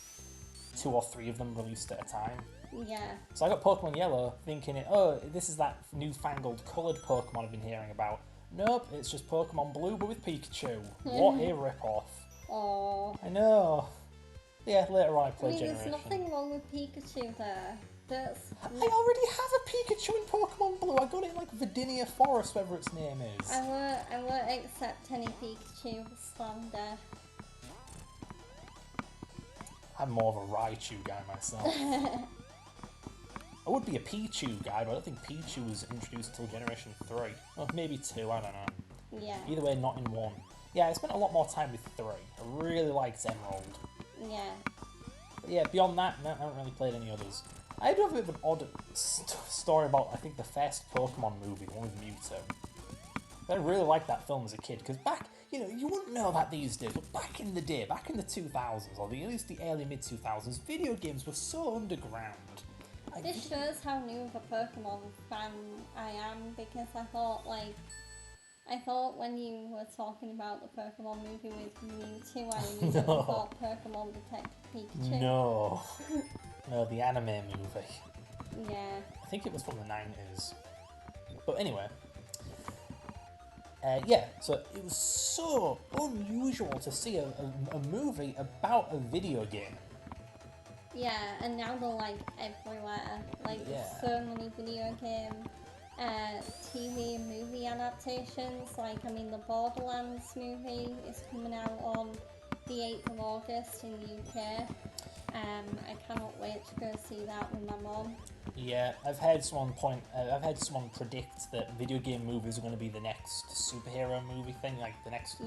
2 or 3 of them released at a time. Yeah. So I got Pokemon Yellow thinking, oh, this is that newfangled coloured Pokemon I've been hearing about. Nope, it's just Pokemon Blue but with Pikachu. What a rip-off. Aww. I know. Yeah, later on I played there's Generation. nothing wrong with Pikachu there. I already have a Pikachu in Pokemon Blue. I got it in like Vidinia Forest, whatever its name is. I won't accept any Pikachu slander. I'm more of a Raichu guy myself. I would be a Pichu guy, but I don't think Pichu was introduced until Generation 3. Well, maybe 2, I don't know. Yeah. Either way, not in 1. Yeah, I spent a lot more time with 3. I really liked Emerald. Yeah. But yeah, beyond that, I haven't really played any others. I do have a bit of an odd story about, I think, the first Pokemon movie, the one with Mewtwo. I really liked that film as a kid, because back, you know, you wouldn't know that these days, but back in the day, back in the 2000s, or at least the early mid-2000s, video games were so underground. This shows how new of a Pokemon fan I am, because I thought when you were talking about the Pokemon movie with Mewtwo, I immediately thought Pokemon Detective Pikachu. No. No, the anime movie. Yeah. I think it was from the 90s. But anyway. Yeah, so it was so unusual to see a movie about a video game. Yeah, and now they're like everywhere. Like, there's so many video game, TV and movie adaptations. Like, I mean, the Borderlands movie is coming out on the 8th of August in the UK. I cannot wait to go see that with my mom. Yeah, I've had someone predict that video game movies are going to be the next superhero movie thing, like the next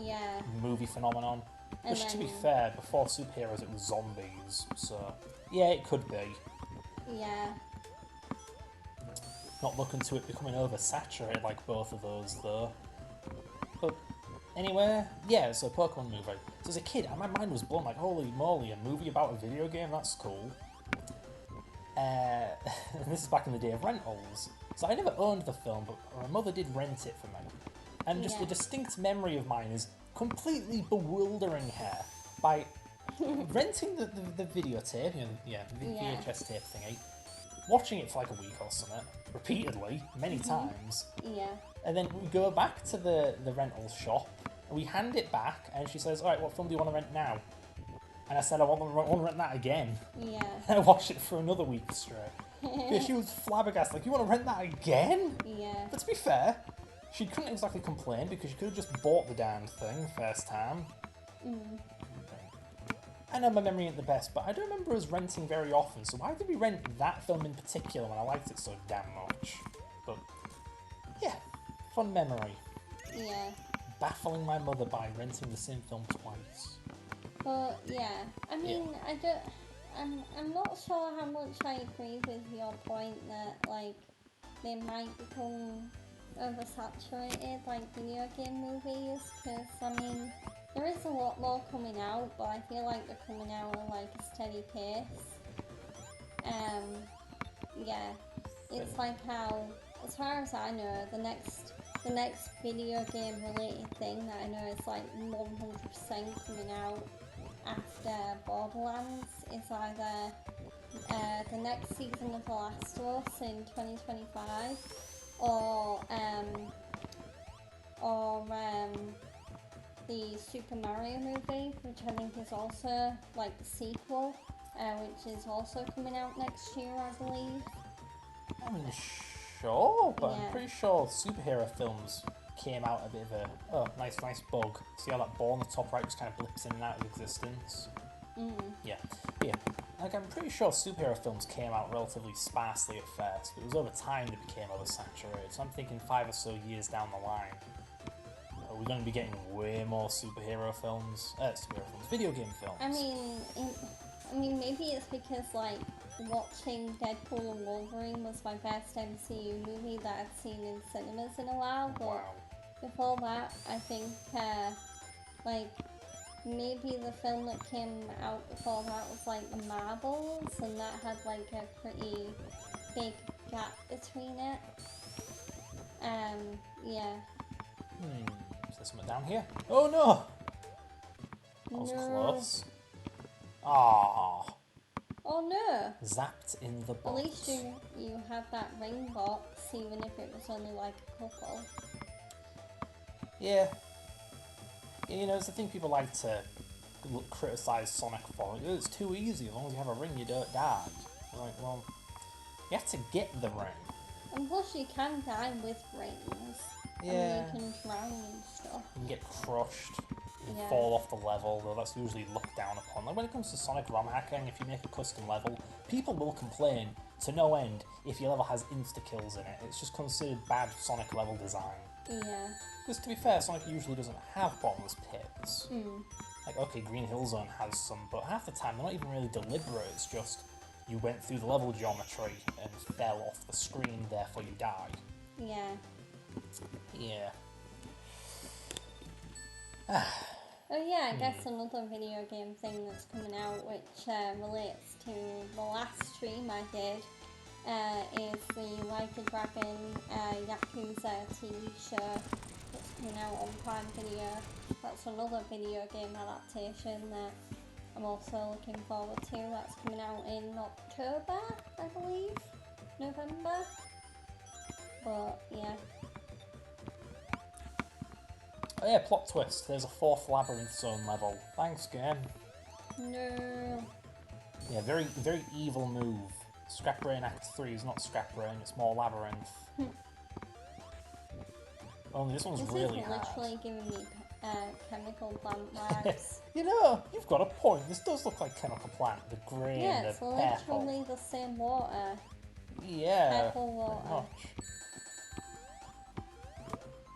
movie phenomenon. And Which, then, to be fair, before superheroes it was zombies, so yeah, it could be. yeah. Not looking to it becoming oversaturated like both of those, though. But anyway, yeah, so Pokemon movie. So as a kid, my mind was blown, like, holy moly, a movie about a video game? That's cool. This is back in the day of rentals. So I never owned the film, but my mother did rent it for me. And just a distinct memory of mine is completely bewildering her by renting the videotape, the VHS tape thingy, watching it for like a week or something, repeatedly, many times. Yeah. And then we go back to the rental shop, and we hand it back, and she says, alright, what film do you want to rent now? And I said, I want to rent that again. Yeah. And I watched it for another week straight. Yeah, she was flabbergasted, like, you want to rent that again? Yeah. But to be fair, she couldn't exactly complain, because she could have just bought the damn thing first time. I know my memory ain't the best, but I don't remember us renting very often, so why did we rent that film in particular when I liked it so damn much? But, yeah, fun memory. Yeah. Baffling my mother by renting the same film twice. But yeah, I mean, I'm not sure how much I agree with your point that like they might become oversaturated like video game movies, because I mean there is a lot more coming out, but I feel like they're coming out at like a steady pace. Yeah, it's like how, as far as I know, the next video game related thing that I know is like 100% coming out after Borderlands is either the next season of The Last of Us in 2025 or the Super Mario movie, which I think is also like the sequel, which is also coming out next year, I believe. I'm sure, but Yeah. I'm pretty sure superhero films came out a bit of a, oh, nice bug. See how that ball on the top right just kind of blips in and out of existence? Yeah. Like, I'm pretty sure superhero films came out relatively sparsely at first, but it was over time they became oversaturated. So I'm thinking 5 or so years down the line, are we going to be getting way more superhero films? Video game films. I mean, maybe it's because like watching Deadpool and Wolverine was my first MCU movie that I'd seen in cinemas in a while. But Wow. before that, I think like maybe the film that came out before that was like The Marvels, and that had like a pretty big gap between it. Yeah. Is there something down here? Oh no! That was No. close. Ah, Oh no! zapped in the box. At least you had that ring box, even if it was only like a couple. Yeah. You know, it's the thing people like to criticise Sonic for. It's too easy. As long as you have a ring, you don't die. I'm like, well, you have to get the ring. And plus you can die with rings. Yeah. And you can drown and stuff. You can get crushed and Yeah. fall off the level, though that's usually looked down upon. Like when it comes to Sonic ROM hacking, if you make a custom level, people will complain to no end if your level has insta-kills in it. It's just considered bad Sonic level design. Yeah. Because to be fair, Sonic usually doesn't have bottomless pits. Like, okay, Green Hill Zone has some, but half the time they're not even really deliberate. It's just you went through the level geometry and fell off the screen, therefore you die. Yeah. Yeah. Oh yeah, I guess another video game thing that's coming out which relates to the last stream I did is the Like a Dragon Yakuza TV show that's coming out on Prime Video. That's another video game adaptation that I'm also looking forward to. That's coming out in October, I believe. November. But yeah. Oh yeah, plot twist. There's a 4th Labyrinth Zone level. Thanks, game. No. Yeah, very, very evil move. Scrap Brain Act 3 is not Scrap Brain, it's more Labyrinth. Only this one's really hard. This is literally giving me chemical plant vibes. You know, you've got a point. This does look like Chemical Plant. The green, Yeah, the it's purple. literally the same water. Yeah. Purple water.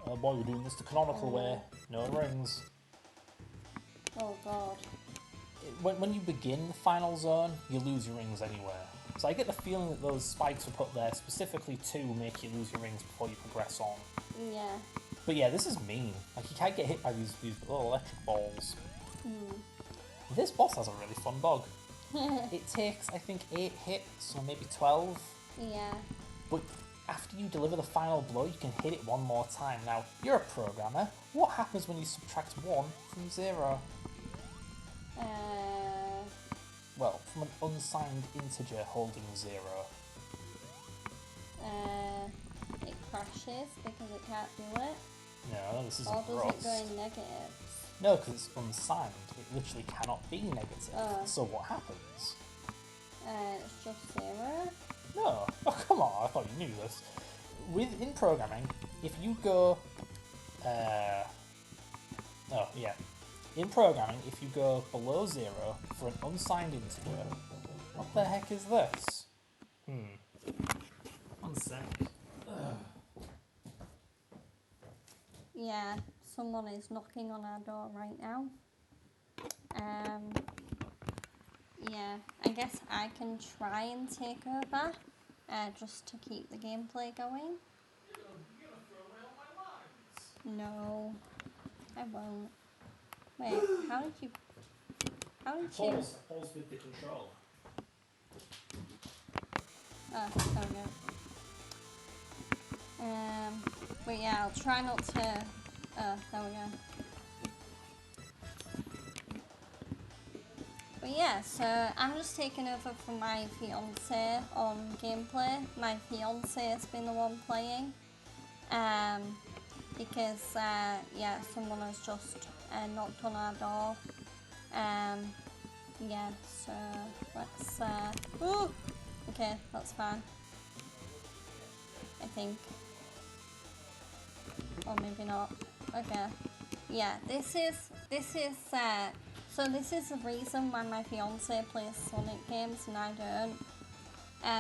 Oh boy, we're doing this the canonical way. No rings. Oh god. When you begin the final zone, you lose your rings anywhere. So I get the feeling that those spikes were put there specifically to make you lose your rings before you progress on. Yeah. But yeah, this is mean. Like, you can't get hit by these little electric balls. This boss has a really fun bug. It takes, I think, 8 hits, or maybe 12. Yeah. But after you deliver the final blow, you can hit it one more time. Now, you're a programmer. What happens when you subtract 1 from 0? Well, from an unsigned integer holding 0. It crashes because it can't do it. No, this isn't Or does Rust. it go in negatives? No, because it's unsigned. It literally cannot be negative. So what happens? It's just 0. No. Oh, come on. I thought you knew this. In programming, if you go... In programming, if you go below 0 for an unsigned integer... What the heck is this? One sec. Yeah, someone is knocking on our door right now. Yeah, I guess I can try and take over, just to keep the gameplay going. You're gonna throw away all my lines. No, I won't. Wait, how did you... Pause with the control. Oh, there we go. But yeah, I'll try not to... Oh, there we go. But yeah, so I'm just taking over from my fiance on gameplay. My fiance has been the one playing. Because, yeah, someone has just knocked on our door. Yeah, so let's... Ooh! Okay, that's fine. I think. Or maybe not. Okay. Yeah, this is so this is the reason why my fiance plays Sonic games and I don't.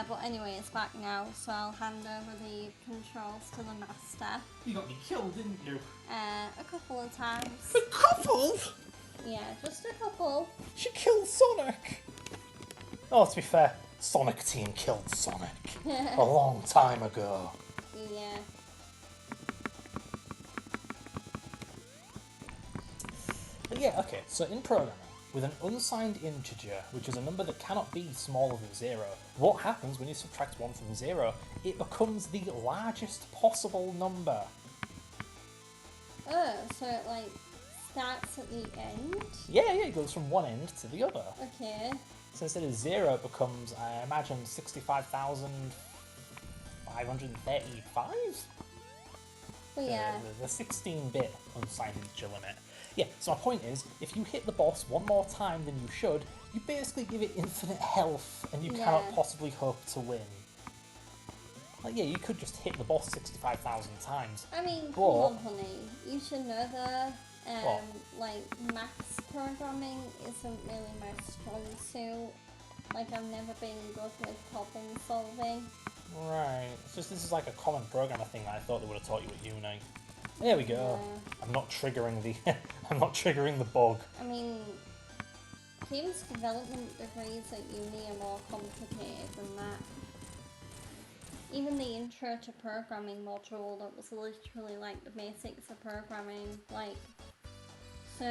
But anyway, it's back now, so I'll hand over the controls to the master. You got me killed, didn't you? A couple of times. A couple? Yeah, just a couple. She killed Sonic! Oh, to be fair, Sonic Team killed Sonic a long time ago. Yeah. But yeah, okay, so in programming, with an unsigned integer, which is a number that cannot be smaller than 0, what happens when you subtract 1 from 0? It becomes the largest possible number. Oh, so it like starts at the end? Yeah, it goes from one end to the other. Okay. So instead of 0, it becomes, I imagine, 65,535? But yeah. The 16-bit unsigned integer limit. Yeah, so my point is, if you hit the boss one more time than you should, you basically give it infinite health, and you cannot possibly hope to win. Like, yeah, you could just hit the boss 65,000 times. I mean, come on, honey. You should know the, like, maths programming isn't really my strong suit. Like, I've never been good with problem solving. Right. It's just, this is like a common programmer thing that I thought they would have taught you at uni. There we go. Yeah. I'm not triggering the I'm not triggering the bug. I mean, games development degrees at uni are more complicated than that. Even the intro to programming module that was literally like the basics of programming, like, so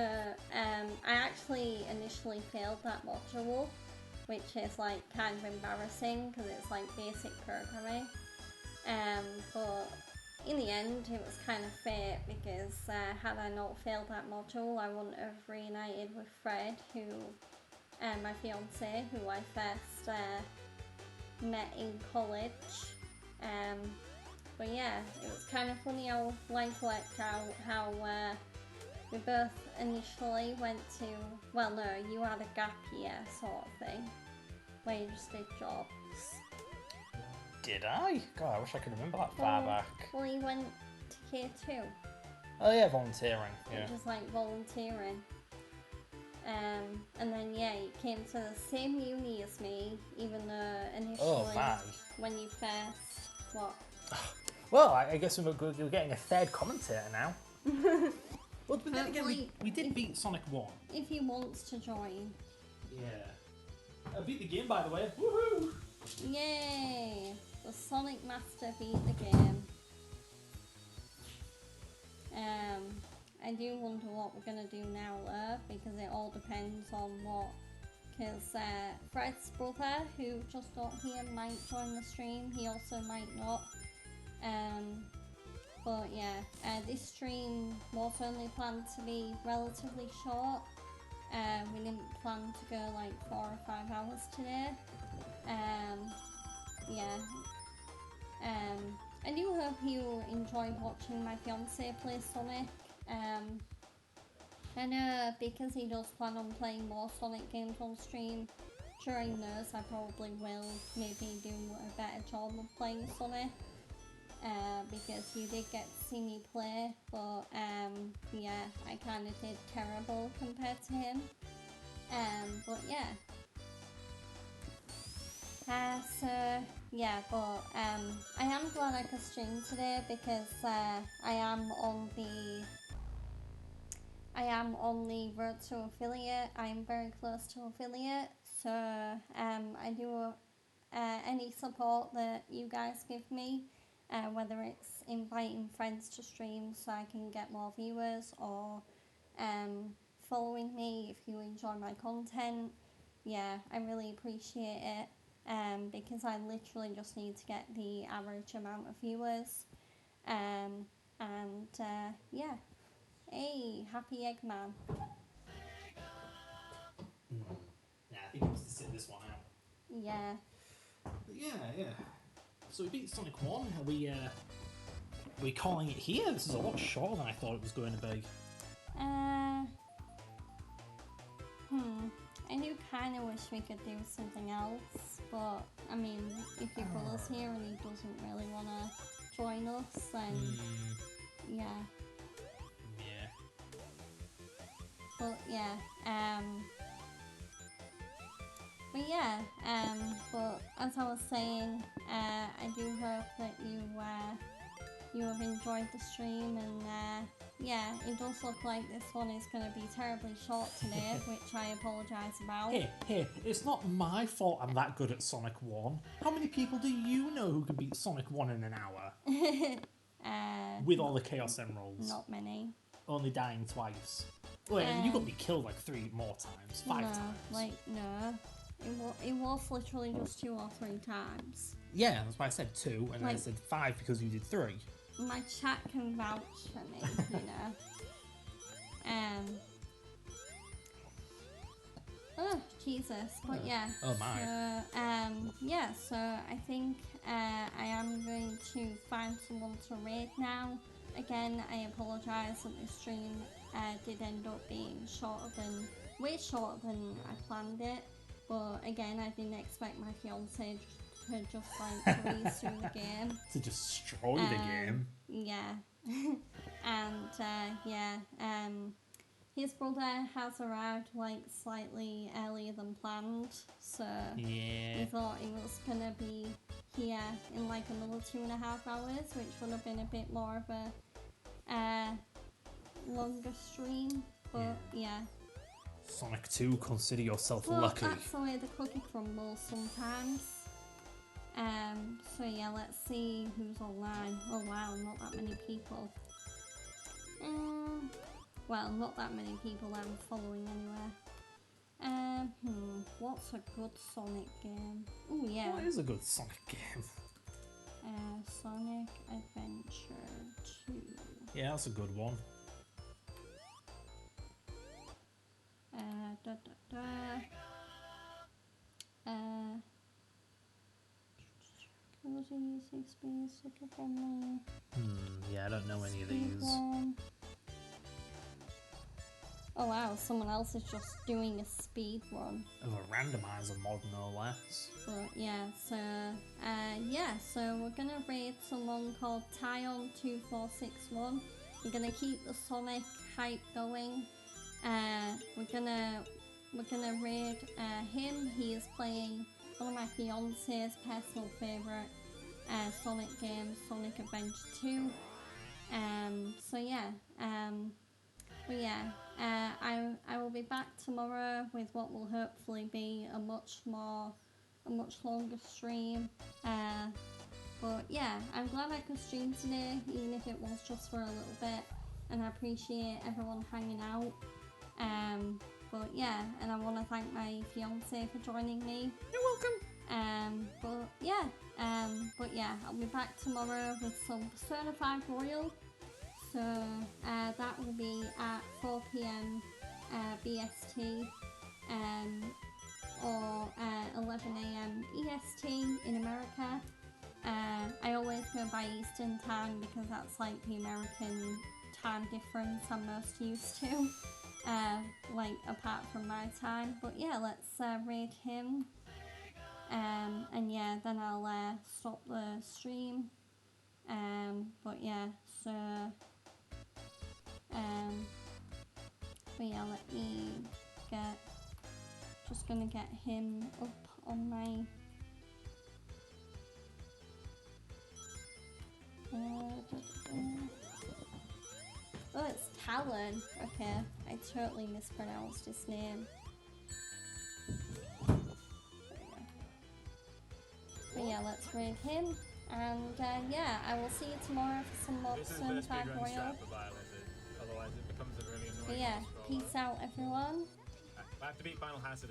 I actually initially failed that module, which is like kind of embarrassing because it's like basic programming, but in the end it was kind of fate because had I not failed that module I wouldn't have reunited with Fred, who, my fiance, who I first met in college. But yeah, it was kind of funny how life worked out, how we both initially went to, well no, you had a gap year sort of thing, where you just did jobs. Did I? God, I wish I could remember that far back. Well, you went to K2. Oh yeah, volunteering. Yeah. Which is like volunteering. And then yeah, you came to the same uni as me, even though initially when you first, what? Well, I guess we're getting a third commentator now. But then again, we Hopefully, did beat Sonic 1. if he wants to join. Yeah. I beat the game, by the way. Woohoo! Yay! The Sonic Master beat the game. I do wonder what we're gonna do now though, because it all depends on what. Because Fred's brother, who just got here, might join the stream. He also might not. But yeah, this stream was only planned to be relatively short. We didn't plan to go like 4 or 5 hours today. Yeah. I do hope you enjoyed watching my fiance play Sonic. I know because he does plan on playing more Sonic games on stream. During those, I probably will maybe do a better job of playing Sonic. Because you did get to see me play, but yeah, I kind of did terrible compared to him. But yeah. So yeah, but I am glad I could stream today because I am on the road to affiliate. I am very close to affiliate, so I do any support that you guys give me, whether it's inviting friends to stream so I can get more viewers, or following me if you enjoy my content. Yeah, I really appreciate it. Because I literally just need to get the average amount of viewers. Yeah. Hey, happy Eggman. Yeah, I think it was to sit this one out. Yeah. But yeah. So we beat Sonic 1. Are we calling it here? This is a lot shorter than I thought it was going to be. I do kind of wish we could do something else, but I mean, if your brother's here and he doesn't really want to join us, then yeah. Yeah. But yeah, but as I was saying, I do hope that you have enjoyed the stream, and yeah, it does look like this one is going to be terribly short today, which I apologise about. Hey, it's not my fault I'm that good at Sonic 1. How many people do you know who can beat Sonic 1 in an hour? With all the Chaos Emeralds. Not many. Only dying twice. Wait, and you got me killed like 3 more times. 5 times. No. It was literally just 2 or 3 times. Yeah, that's why I said 2, and then I said 5 because you did 3. My chat can vouch for me, you know. Oh, Jesus. But yeah. Oh my. So I think I am going to find someone to raid now. Again, I apologise that this stream did end up being way shorter than I planned it. But again, I didn't expect my fiance to just like breeze through the game. To destroy the game. Yeah. And his brother has arrived like slightly earlier than planned, so we thought he was gonna be here in like another 2.5 hours, which would have been a bit more of a longer stream. But yeah. Sonic 2, consider yourself lucky. That's the way the cookie crumbles sometimes. So yeah, let's see who's online. Oh wow, not that many people. Well, not that many people I'm following anywhere. What's a good Sonic game? Oh yeah. What is a good Sonic game? Sonic Adventure 2. Yeah, that's a good one. Yeah, I don't know any of these. Oh wow, someone else is just doing a speed run. Of a randomizer mod, no less. But yeah, so we're gonna raid someone called Tyon2461. We're gonna keep the Sonic hype going. We're gonna raid him. He is playing one of my fiance's personal favourite Sonic games, Sonic Adventure 2. So yeah, But yeah, I will be back tomorrow with what will hopefully be a much longer stream. But yeah, I'm glad I could stream today, even if it was just for a little bit. And I appreciate everyone hanging out. But yeah, and I want to thank my fiance for joining me. You're welcome. But yeah, I'll be back tomorrow with some Persona 5 Royal. So that will be at 4 p.m. BST or 11 a.m. EST in America. I always go by Eastern time because that's like the American time difference I'm most used to, like apart from my time. But yeah, let's raid him. And yeah, then I'll stop the stream. But yeah, so but yeah, let me just gonna get him up on my oh, it's Talon. Okay, I totally mispronounced his name. But yeah, let's raid him. And yeah, I will see you tomorrow for some more Persona 5 Royal. Otherwise it becomes a really annoying. But yeah, peace out everyone. I have to beat Final Hazard